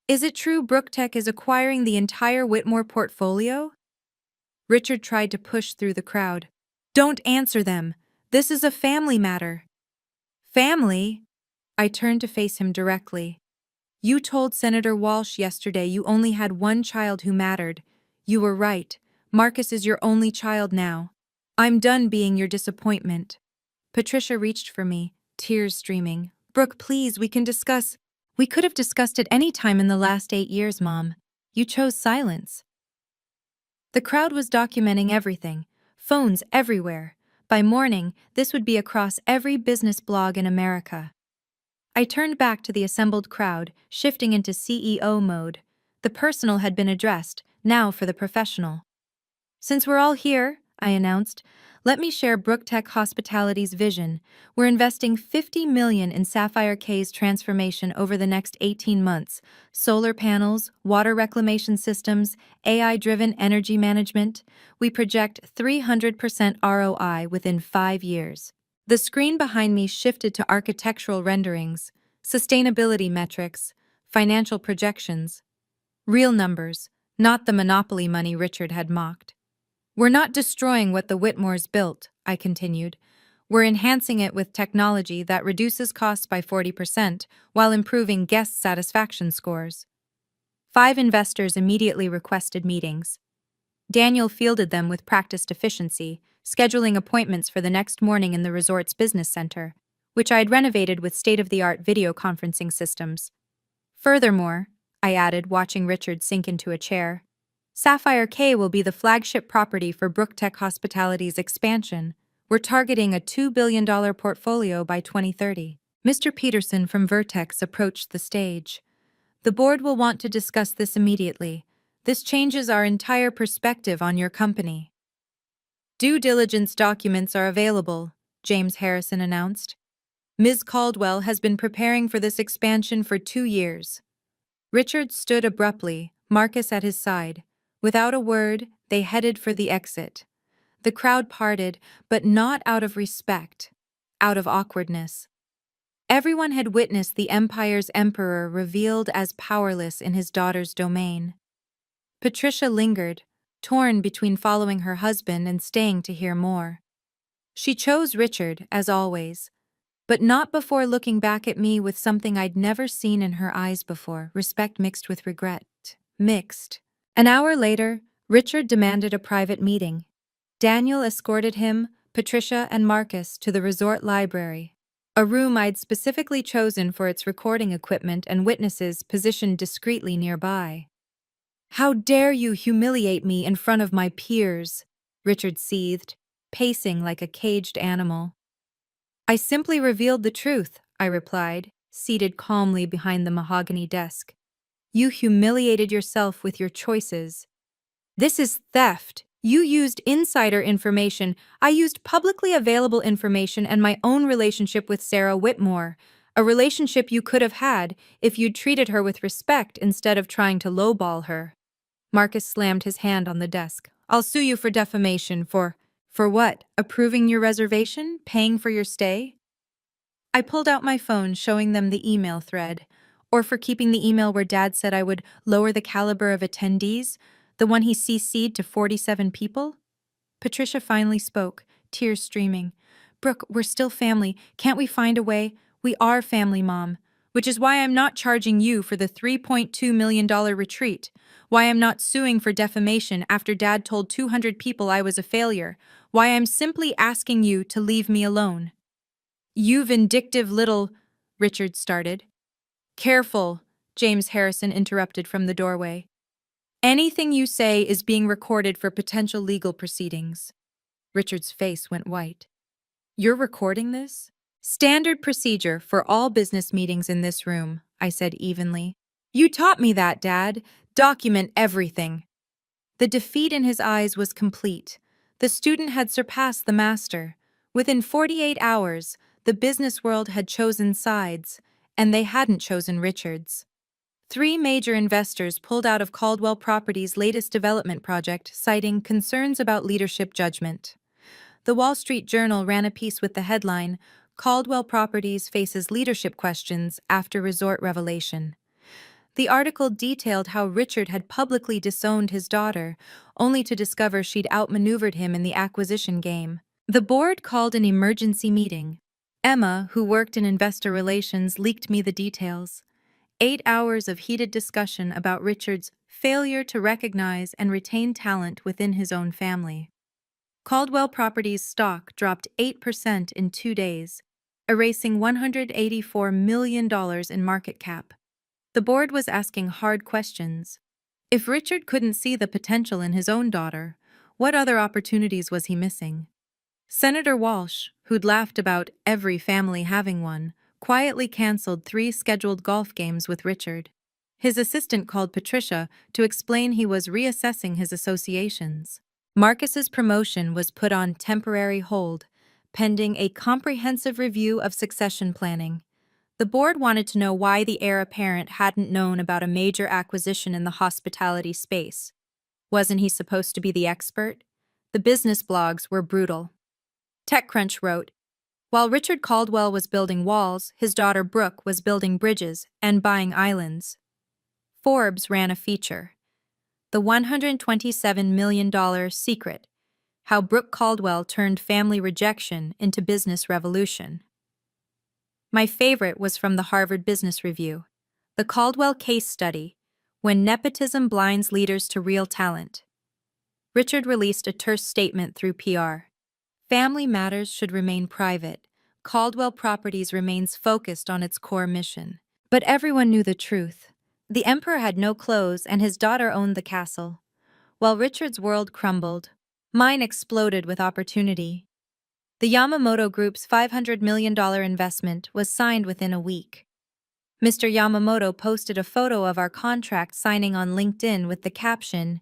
"Is it true Brooktech is acquiring the entire Whitmore portfolio?" Richard tried to push through the crowd. "Don't answer them. This is a family matter." "Family?" I turned to face him directly. "You told Senator Walsh yesterday you only had one child who mattered. You were right. Marcus is your only child now. I'm done being your disappointment." Patricia reached for me, tears streaming. "Brooke, please, we can discuss." "We could have discussed it any time in the last 8 years, Mom. You chose silence." The crowd was documenting everything, phones everywhere. By morning, this would be across every business blog in America. I turned back to the assembled crowd, shifting into CEO mode. The personal had been addressed, now for the professional. "Since we're all here," I announced, "let me share Brooktech Hospitality's vision. We're investing $50 million in Sapphire K's transformation over the next 18 months. Solar panels, water reclamation systems, AI-driven energy management. We project 300% ROI within 5 years. The screen behind me shifted to architectural renderings, sustainability metrics, financial projections. Real numbers, not the monopoly money Richard had mocked. "We're not destroying what the Whitmores built," I continued. "We're enhancing it with technology that reduces costs by 40% while improving guest satisfaction scores." 5 investors immediately requested meetings. Daniel fielded them with practiced efficiency, scheduling appointments for the next morning in the resort's business center, which I had renovated with state-of-the-art video conferencing systems. "Furthermore," I added, watching Richard sink into a chair, "Sapphire K will be the flagship property for Brooktech Hospitality's expansion. We're targeting a $2 billion portfolio by 2030. Mr. Peterson from Vertex approached the stage. "The board will want to discuss this immediately. This changes our entire perspective on your company." "Due diligence documents are available," James Harrison announced. "Ms. Caldwell has been preparing for this expansion for 2 years. Richard stood abruptly, Marcus at his side. Without a word, they headed for the exit. The crowd parted, but not out of respect, out of awkwardness. Everyone had witnessed the empire's emperor revealed as powerless in his daughter's domain. Patricia lingered, torn between following her husband and staying to hear more. She chose Richard, as always, but not before looking back at me with something I'd never seen in her eyes before, respect mixed with regret. Mixed. An hour later, Richard demanded a private meeting. Daniel escorted him, Patricia, and Marcus to the resort library, a room I'd specifically chosen for its recording equipment and witnesses positioned discreetly nearby. "How dare you humiliate me in front of my peers?" Richard seethed, pacing like a caged animal. "I simply revealed the truth," I replied, seated calmly behind the mahogany desk. "You humiliated yourself with your choices. This is theft. You used insider information. I used publicly available information and my own relationship with Sarah Whitmore, a relationship you could have had if you'd treated her with respect instead of trying to lowball her." Marcus slammed his hand on the desk. "I'll sue you for defamation for what? Approving your reservation? Paying for your stay?" I pulled out my phone, showing them the email thread. Or for keeping the email where Dad said I would lower the caliber of attendees, the one he CC'd to 47 people? Patricia finally spoke, tears streaming. Brooke, we're still family. Can't we find a way? We are family, Mom. Which is why I'm not charging you for the $3.2 million retreat. Why I'm not suing for defamation after Dad told 200 people I was a failure. Why I'm simply asking you to leave me alone. You vindictive little... Richard started. Careful, James Harrison interrupted from the doorway. Anything you say is being recorded for potential legal proceedings. Richard's face went white. You're recording this? Standard procedure for all business meetings in this room, I said evenly. You taught me that, Dad. Document everything. The defeat in his eyes was complete. The student had surpassed the master. Within 48 hours, the business world had chosen sides, and they hadn't chosen Richard's. 3 major investors pulled out of Caldwell Properties' latest development project, citing concerns about leadership judgment. The Wall Street Journal ran a piece with the headline, Caldwell Properties faces leadership questions after resort revelation. The article detailed how Richard had publicly disowned his daughter, only to discover she'd outmaneuvered him in the acquisition game. The board called an emergency meeting. Emma, who worked in investor relations, leaked me the details. 8 hours of heated discussion about Richard's failure to recognize and retain talent within his own family. Caldwell Properties stock dropped 8% in 2 days, erasing $184 million in market cap. The board was asking hard questions. If Richard couldn't see the potential in his own daughter, what other opportunities was he missing? Senator Walsh, who'd laughed about every family having one, quietly canceled 3 scheduled golf games with Richard. His assistant called Patricia to explain he was reassessing his associations. Marcus's promotion was put on temporary hold, pending a comprehensive review of succession planning. The board wanted to know why the heir apparent hadn't known about a major acquisition in the hospitality space. Wasn't he supposed to be the expert? The business blogs were brutal. TechCrunch wrote, while Richard Caldwell was building walls, his daughter Brooke was building bridges and buying islands. Forbes ran a feature. The $127 million secret, how Brooke Caldwell turned family rejection into business revolution. My favorite was from the Harvard Business Review, the Caldwell case study, when nepotism blinds leaders to real talent. Richard released a terse statement through PR. Family matters should remain private. Caldwell Properties remains focused on its core mission. But everyone knew the truth. The emperor had no clothes and his daughter owned the castle. While Richard's world crumbled, mine exploded with opportunity. The Yamamoto Group's $500 million investment was signed within a week. Mr. Yamamoto posted a photo of our contract signing on LinkedIn with the caption,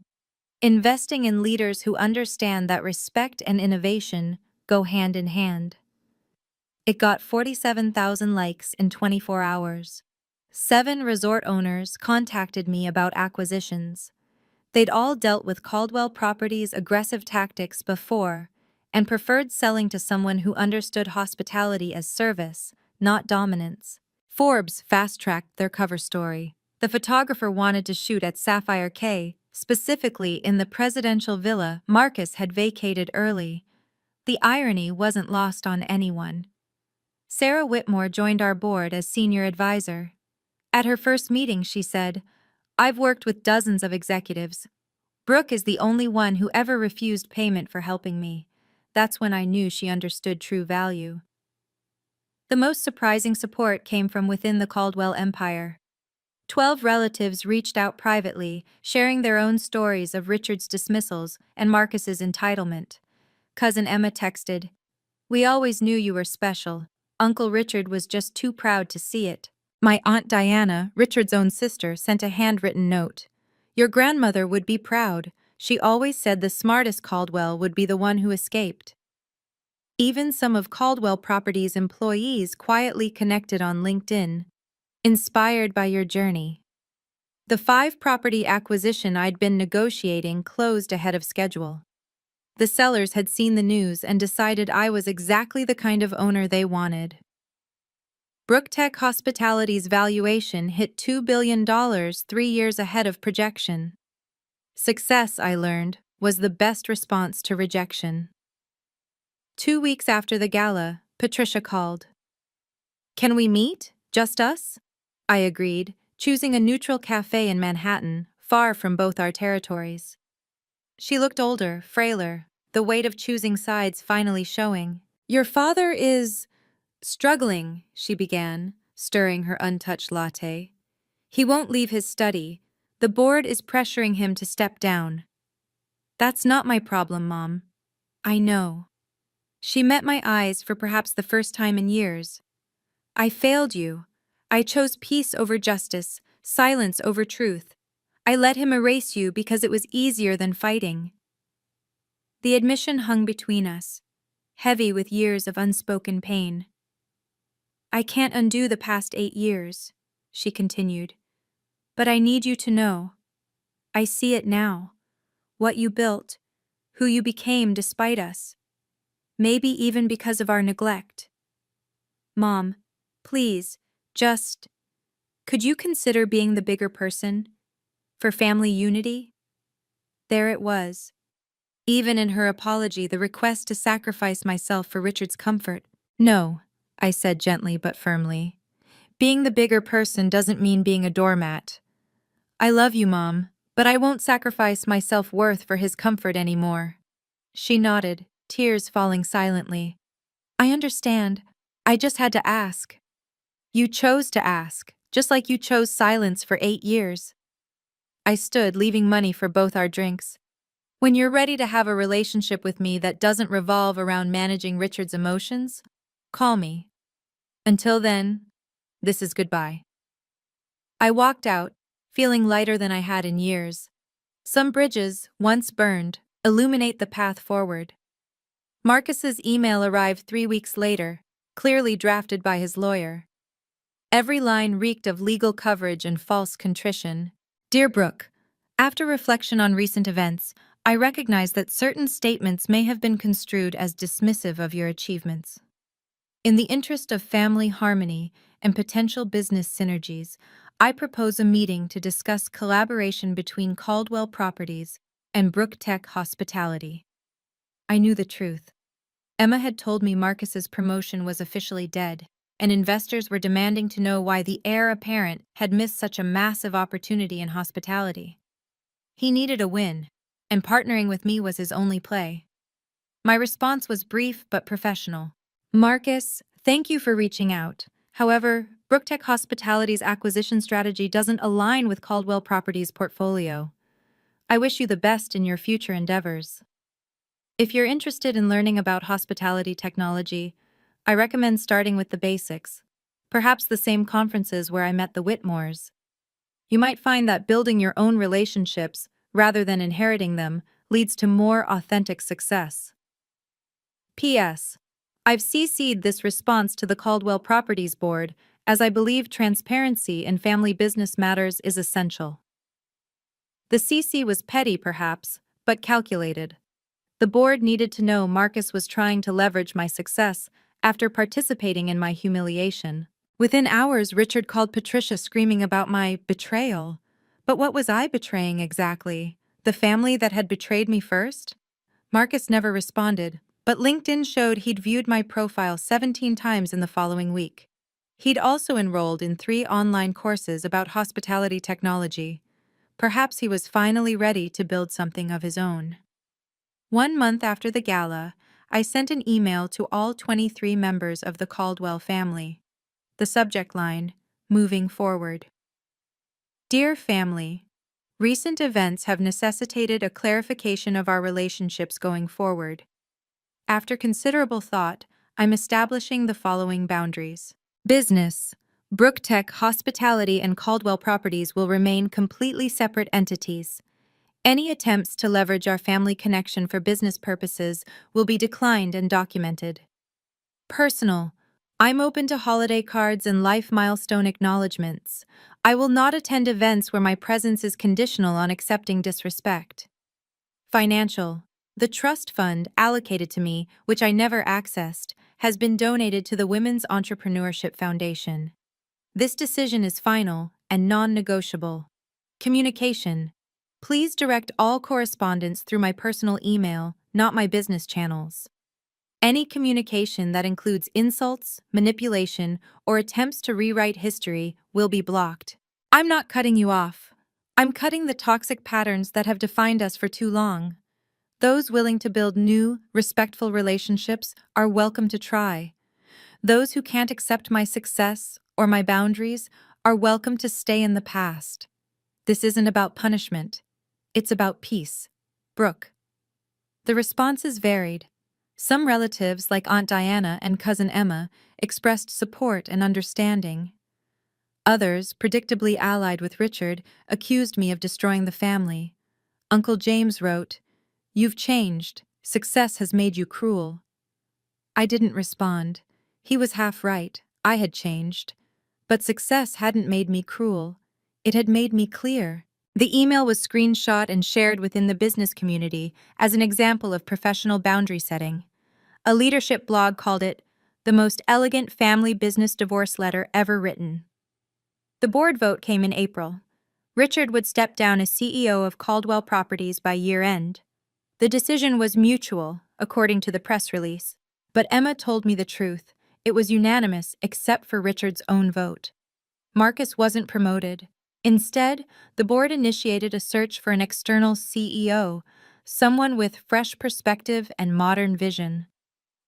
"Investing in leaders who understand that respect and innovation go hand in hand." It got 47,000 likes in 24 hours. 7 resort owners contacted me about acquisitions. They'd all dealt with Caldwell Properties' aggressive tactics before and preferred selling to someone who understood hospitality as service, not dominance. Forbes fast-tracked their cover story. The photographer wanted to shoot at Sapphire Cay, specifically in the presidential villa Marcus had vacated early. The irony wasn't lost on anyone. Sarah Whitmore joined our board as senior advisor. At her first meeting, she said, "I've worked with dozens of executives. Brooke is the only one who ever refused payment for helping me." That's when I knew she understood true value. The most surprising support came from within the Caldwell empire. 12 relatives reached out privately, sharing their own stories of Richard's dismissals and Marcus's entitlement. Cousin Emma texted, "We always knew you were special. Uncle Richard was just too proud to see it." My Aunt Diana, Richard's own sister, sent a handwritten note. "Your grandmother would be proud. She always said the smartest Caldwell would be the one who escaped." Even some of Caldwell Properties' employees quietly connected on LinkedIn. Inspired by your journey. The 5-property acquisition I'd been negotiating closed ahead of schedule. The sellers had seen the news and decided I was exactly the kind of owner they wanted. Brooktech Hospitality's valuation hit $2 billion 3 years ahead of projection. Success, I learned, was the best response to rejection. 2 weeks after the gala, Patricia called. "Can we meet? Just us?" I agreed, choosing a neutral cafe in Manhattan, far from both our territories. She looked older, frailer, the weight of choosing sides finally showing. "Your father is struggling," she began, stirring her untouched latte. "He won't leave his study. The board is pressuring him to step down." "That's not my problem, Mom." "I know." She met my eyes for perhaps the first time in years. "I failed you. I chose peace over justice, silence over truth. I let him erase you because it was easier than fighting." The admission hung between us, heavy with years of unspoken pain. "I can't undo the past 8 years," she continued. "But I need you to know. I see it now. What you built, who you became despite us. Maybe even because of our neglect. Mom, please, could you consider being the bigger person? For family unity?" There it was. Even in her apology, the request to sacrifice myself for Richard's comfort. "No," I said gently but firmly. "Being the bigger person doesn't mean being a doormat. I love you, Mom, but I won't sacrifice my self-worth for his comfort anymore." She nodded, tears falling silently. "I understand. I just had to ask." "You chose to ask, just like you chose silence for 8 years." I stood, leaving money for both our drinks. "When you're ready to have a relationship with me that doesn't revolve around managing Richard's emotions, call me. Until then, this is goodbye." I walked out, feeling lighter than I had in years. Some bridges, once burned, illuminate the path forward. Marcus's email arrived 3 weeks later, clearly drafted by his lawyer. Every line reeked of legal coverage and false contrition. "Dear Brooke, after reflection on recent events, I recognize that certain statements may have been construed as dismissive of your achievements. In the interest of family harmony and potential business synergies, I propose a meeting to discuss collaboration between Caldwell Properties and Brooktech Hospitality." I knew the truth. Emma had told me Marcus's promotion was officially dead, and investors were demanding to know why the heir apparent had missed such a massive opportunity in hospitality. He needed a win, and partnering with me was his only play. My response was brief but professional. "Marcus, thank you for reaching out. However, Brooktech Hospitality's acquisition strategy doesn't align with Caldwell Properties' portfolio. I wish you the best in your future endeavors. If you're interested in learning about hospitality technology, I recommend starting with the basics, perhaps the same conferences where I met the Whitmores. You might find that building your own relationships, rather than inheriting them, leads to more authentic success. P.S. I've CC'd this response to the Caldwell Properties Board, as I believe transparency in family business matters is essential." The CC was petty, perhaps, but calculated. The board needed to know Marcus was trying to leverage my success after participating in my humiliation. Within hours, Richard called Patricia screaming about my betrayal. But what was I betraying exactly? The family that had betrayed me first? Marcus never responded, but LinkedIn showed he'd viewed my profile 17 times in the following week. He'd also enrolled in 3 online courses about hospitality technology. Perhaps he was finally ready to build something of his own. 1 month after the gala, I sent an email to all 23 members of the Caldwell family. The subject line, "Moving Forward." "Dear family, recent events have necessitated a clarification of our relationships going forward. After considerable thought, I'm establishing the following boundaries. Business. Brooktech Hospitality and Caldwell Properties will remain completely separate entities. Any attempts to leverage our family connection for business purposes will be declined and documented. Personal. I'm open to holiday cards and life milestone acknowledgments. I will not attend events where my presence is conditional on accepting disrespect. Financial. The trust fund allocated to me, which I never accessed, has been donated to the Women's Entrepreneurship Foundation. This decision is final and non-negotiable. Communication. Please direct all correspondence through my personal email, not my business channels. Any communication that includes insults, manipulation, or attempts to rewrite history will be blocked. I'm not cutting you off. I'm cutting the toxic patterns that have defined us for too long. Those willing to build new, respectful relationships are welcome to try. Those who can't accept my success or my boundaries are welcome to stay in the past. This isn't about punishment. It's about peace. Brooke. The responses varied. Some relatives, like Aunt Diana and Cousin Emma, expressed support and understanding. Others, predictably allied with Richard, accused me of destroying the family. Uncle James wrote, "You've changed. Success has made you cruel." I didn't respond. He was half right. I had changed. But success hadn't made me cruel. It had made me clear. The email was screenshot and shared within the business community as an example of professional boundary setting. A leadership blog called it the most elegant family business divorce letter ever written. The board vote came in April. Richard would step down as CEO of Caldwell Properties by year-end. The decision was mutual, according to the press release. But Emma told me the truth. It was unanimous except for Richard's own vote. Marcus wasn't promoted. Instead, the board initiated a search for an external CEO, someone with fresh perspective and modern vision.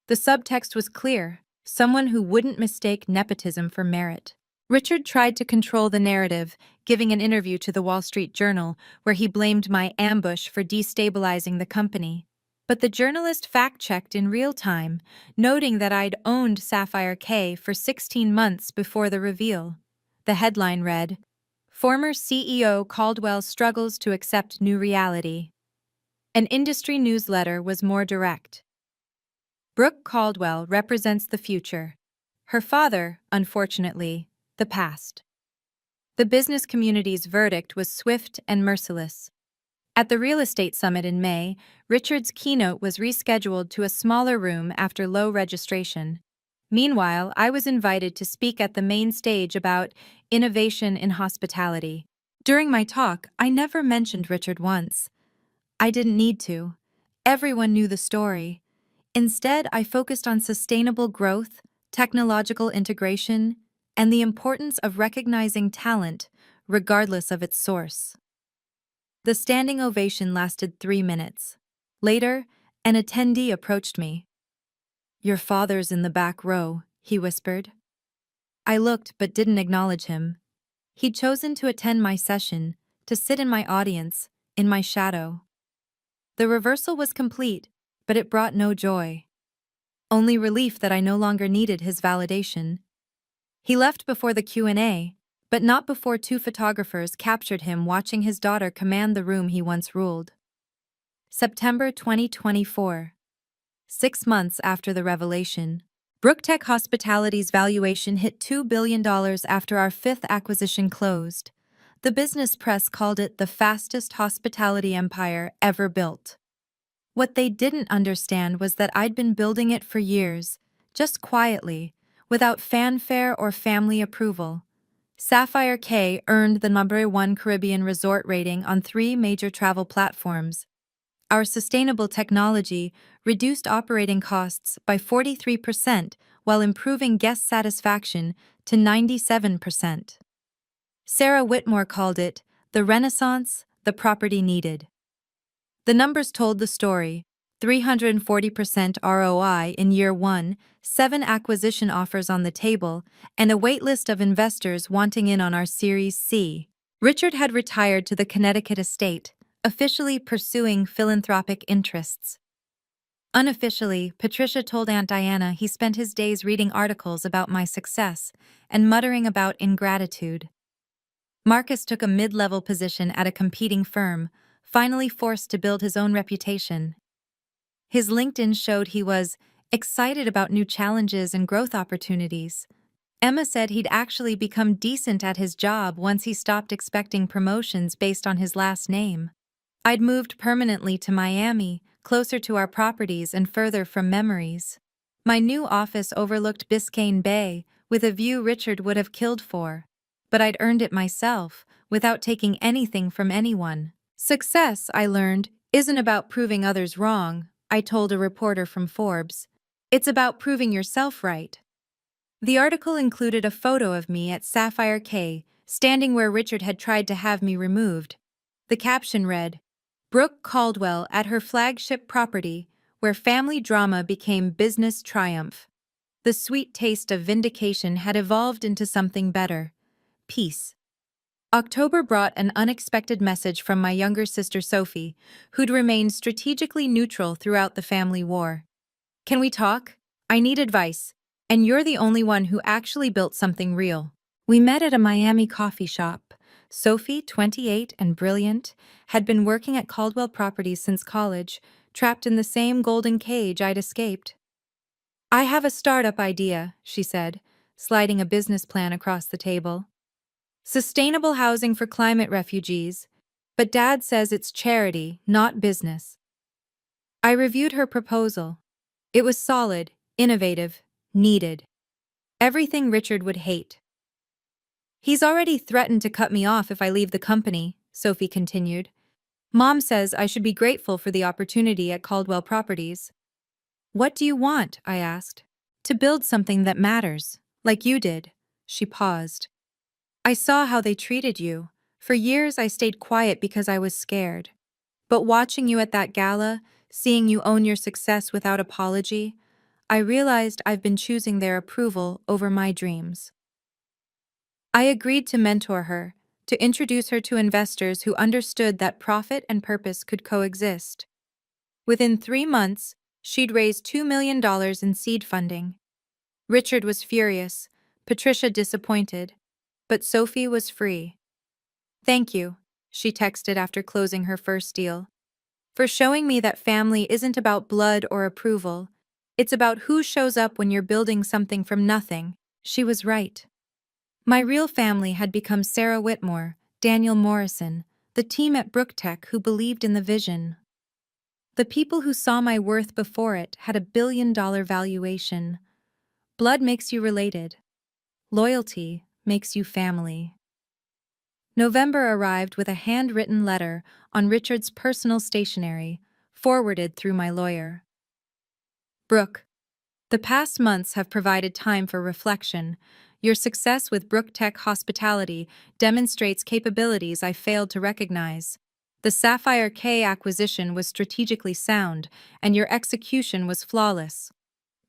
The subtext was clear, someone who wouldn't mistake nepotism for merit. Richard tried to control the narrative, giving an interview to the Wall Street Journal where he blamed my ambush for destabilizing the company. But the journalist fact-checked in real time, noting that I'd owned Sapphire K for 16 months before the reveal. The headline read, "Former CEO Caldwell struggles to accept new reality." An industry newsletter was more direct. Brooke Caldwell represents the future. Her father, unfortunately, the past. The business community's verdict was swift and merciless. At the real estate summit in May, Richard's keynote was rescheduled to a smaller room after low registration. Meanwhile, I was invited to speak at the main stage about innovation in hospitality. During my talk, I never mentioned Richard once. I didn't need to. Everyone knew the story. Instead, I focused on sustainable growth, technological integration, and the importance of recognizing talent, regardless of its source. The standing ovation lasted 3 minutes. Later, an attendee approached me. "Your father's in the back row," he whispered. I looked but didn't acknowledge him. He'd chosen to attend my session, to sit in my audience, in my shadow. The reversal was complete, but it brought no joy. Only relief that I no longer needed his validation. He left before the Q&A, but not before 2 photographers captured him watching his daughter command the room he once ruled. September 2024. 6 months after the revelation. Brooktech Hospitality's valuation hit $2 billion after our 5th acquisition closed. The business press called it the fastest hospitality empire ever built. What they didn't understand was that I'd been building it for years, just quietly, without fanfare or family approval. Sapphire K earned the #1 Caribbean resort rating on 3 major travel platforms. Our sustainable technology reduced operating costs by 43% while improving guest satisfaction to 97%. Sarah Whitmore called it the renaissance the property needed. The numbers told the story: 340% ROI in year 1, 7 acquisition offers on the table, and a waitlist of investors wanting in on our Series C. Richard had retired to the Connecticut estate, officially pursuing philanthropic interests. Unofficially, Patricia told Aunt Diana he spent his days reading articles about my success and muttering about ingratitude. Marcus took a mid-level position at a competing firm, finally forced to build his own reputation. His LinkedIn showed he was excited about new challenges and growth opportunities. Emma said he'd actually become decent at his job once he stopped expecting promotions based on his last name. I'd moved permanently to Miami, closer to our properties and further from memories. My new office overlooked Biscayne Bay, with a view Richard would have killed for. But I'd earned it myself, without taking anything from anyone. Success, I learned, isn't about proving others wrong, I told a reporter from Forbes. It's about proving yourself right. The article included a photo of me at Sapphire Cay, standing where Richard had tried to have me removed. The caption read, "Brooke Caldwell at her flagship property, where family drama became business triumph." The sweet taste of vindication had evolved into something better: peace. October brought an unexpected message from my younger sister Sophie, who'd remained strategically neutral throughout the family war. "Can we talk? I need advice, and you're the only one who actually built something real." We met at a Miami coffee shop. Sophie, 28 and brilliant, had been working at Caldwell Properties since college, trapped in the same golden cage I'd escaped. "I have a startup idea," she said, sliding a business plan across the table. "Sustainable housing for climate refugees, but Dad says it's charity, not business." I reviewed her proposal. It was solid, innovative, needed. Everything Richard would hate. "He's already threatened to cut me off if I leave the company," Sophie continued. "Mom says I should be grateful for the opportunity at Caldwell Properties." "What do you want?" I asked. "To build something that matters, like you did." She paused. "I saw how they treated you. For years I stayed quiet because I was scared. But watching you at that gala, seeing you own your success without apology, I realized I've been choosing their approval over my dreams." I agreed to mentor her, to introduce her to investors who understood that profit and purpose could coexist. Within 3 months, she'd raised $2 million in seed funding. Richard was furious, Patricia disappointed, but Sophie was free. "Thank you," she texted after closing her first deal, "for showing me that family isn't about blood or approval. It's about who shows up when you're building something from nothing." She was right. My real family had become Sarah Whitmore, Daniel Morrison, the team at BrookTech who believed in the vision. The people who saw my worth before it had $1 billion valuation. Blood makes you related. Loyalty makes you family. November arrived with a handwritten letter on Richard's personal stationery, forwarded through my lawyer. "Brooke, the past months have provided time for reflection. Your success with BrookTech Hospitality demonstrates capabilities I failed to recognize. The Sapphire Cay acquisition was strategically sound, and your execution was flawless.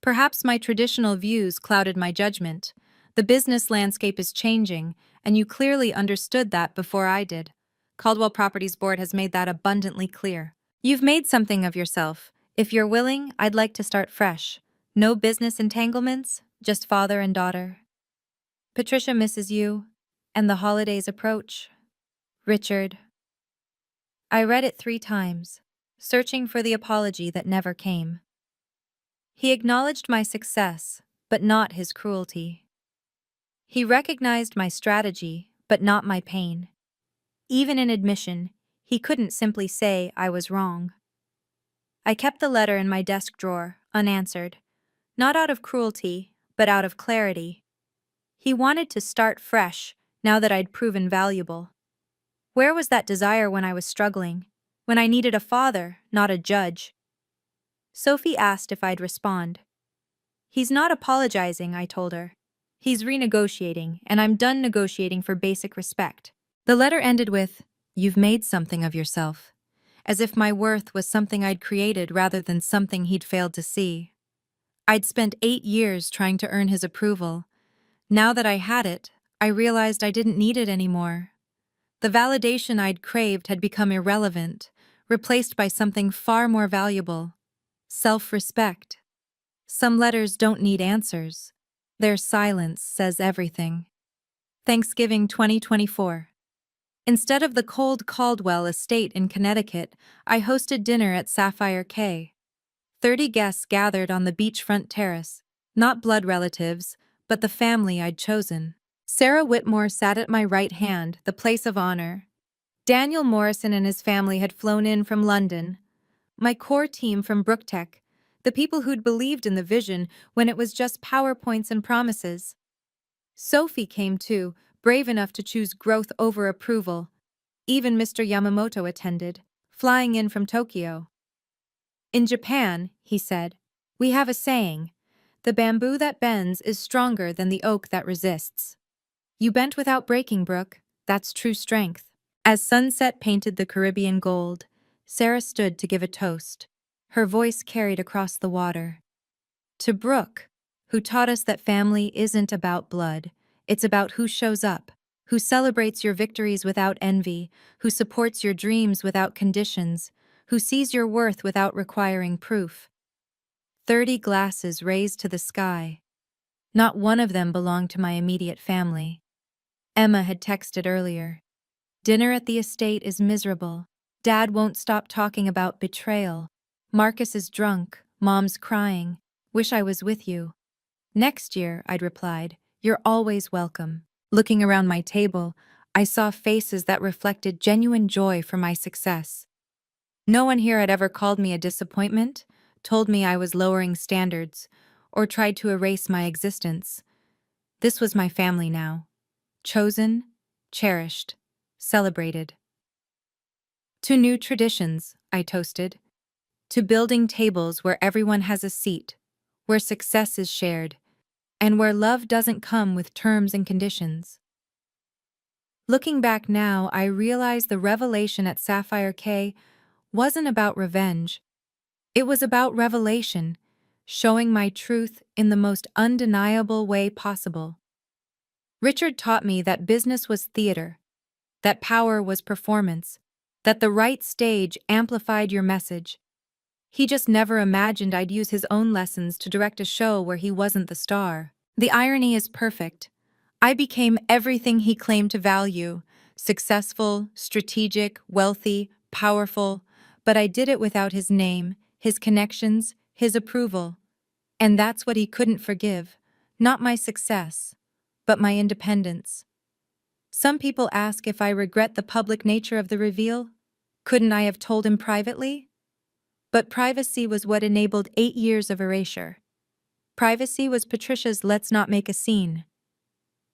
Perhaps my traditional views clouded my judgment. The business landscape is changing, and you clearly understood that before I did. Caldwell Properties Board has made that abundantly clear. You've made something of yourself. If you're willing, I'd like to start fresh. No business entanglements, just father and daughter. Patricia misses you, and the holidays approach. Richard." I read it 3 times, searching for the apology that never came. He acknowledged my success, but not his cruelty. He recognized my strategy, but not my pain. Even in admission, he couldn't simply say I was wrong. I kept the letter in my desk drawer, unanswered, not out of cruelty, but out of clarity. He wanted to start fresh, now that I'd proven valuable. Where was that desire when I was struggling, when I needed a father, not a judge? Sophie asked if I'd respond. "He's not apologizing," I told her. "He's renegotiating, and I'm done negotiating for basic respect." The letter ended with, "You've made something of yourself," as if my worth was something I'd created rather than something he'd failed to see. I'd spent 8 years trying to earn his approval. Now that I had it, I realized I didn't need it anymore. The validation I'd craved had become irrelevant, replaced by something far more valuable: self-respect. Some letters don't need answers. Their silence says everything. Thanksgiving 2024. Instead of the cold Caldwell estate in Connecticut, I hosted dinner at Sapphire Cay. 30 guests gathered on the beachfront terrace, not blood relatives, but the family I'd chosen. Sarah Whitmore sat at my right hand, the place of honor. Daniel Morrison and his family had flown in from London. My core team from BrookTech, The people who'd believed in the vision when it was just PowerPoints and promises. Sophie came too, brave enough to choose growth over approval. Even Mr. Yamamoto attended, flying in from Tokyo. In Japan, he said, we have a saying, the bamboo that bends is stronger than the oak that resists. You bent without breaking, Brooke. That's true strength. As sunset painted the Caribbean gold, Sarah stood to give a toast. Her voice carried across the water. To Brooke, who taught us that family isn't about blood, it's about who shows up, who celebrates your victories without envy, who supports your dreams without conditions, who sees your worth without requiring proof. 30 glasses raised to the sky. Not one of them belonged to my immediate family. Emma had texted earlier. Dinner at the estate is miserable. Dad won't stop talking about betrayal. Marcus is drunk. Mom's crying. Wish I was with you. Next year, I'd replied, you're always welcome. Looking around my table, I saw faces that reflected genuine joy for my success. No one here had ever called me a disappointment, told me I was lowering standards, or tried to erase my existence. This was my family now. Chosen, cherished, celebrated. To new traditions, I toasted. To building tables where everyone has a seat, where success is shared, and where love doesn't come with terms and conditions. Looking back now, I realize the revelation at Sapphire K wasn't about revenge. It was about revelation, showing my truth in the most undeniable way possible. Richard taught me that business was theater, that power was performance, that the right stage amplified your message. He just never imagined I'd use his own lessons to direct a show where he wasn't the star. The irony is perfect. I became everything he claimed to value: successful, strategic, wealthy, powerful, but I did it without his name, his connections, his approval. And that's what he couldn't forgive. Not my success, but my independence. Some people ask if I regret the public nature of the reveal. Couldn't I have told him privately? But privacy was what enabled 8 years of erasure. Privacy was Patricia's let's not make a scene.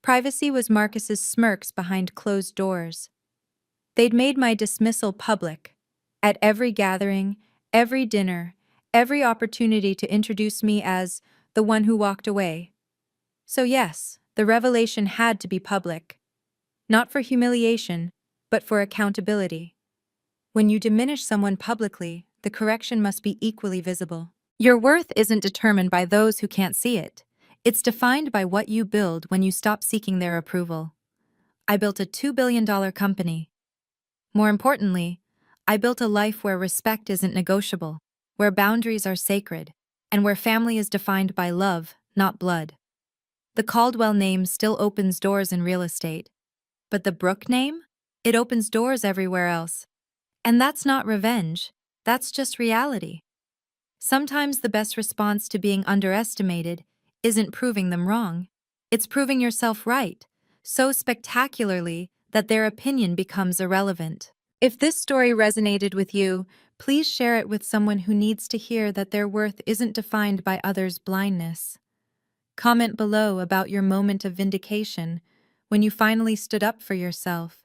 Privacy was Marcus's smirks behind closed doors. They'd made my dismissal public. At every gathering, every dinner, every opportunity to introduce me as the one who walked away. So yes, the revelation had to be public. Not for humiliation, but for accountability. When you diminish someone publicly, the correction must be equally visible. Your worth isn't determined by those who can't see it. It's defined by what you build when you stop seeking their approval. I built a $2 billion company. More importantly, I built a life where respect isn't negotiable, where boundaries are sacred, and where family is defined by love, not blood. The Caldwell name still opens doors in real estate. But the Brooke name? It opens doors everywhere else. And that's not revenge. That's just reality. Sometimes the best response to being underestimated isn't proving them wrong. It's proving yourself right, so spectacularly that their opinion becomes irrelevant. If this story resonated with you, please share it with someone who needs to hear that their worth isn't defined by others' blindness. Comment below about your moment of vindication when you finally stood up for yourself.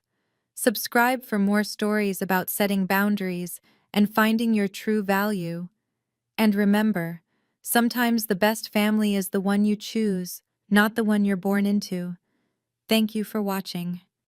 Subscribe for more stories about setting boundaries and finding your true value. And remember, sometimes the best family is the one you choose, not the one you're born into. Thank you for watching.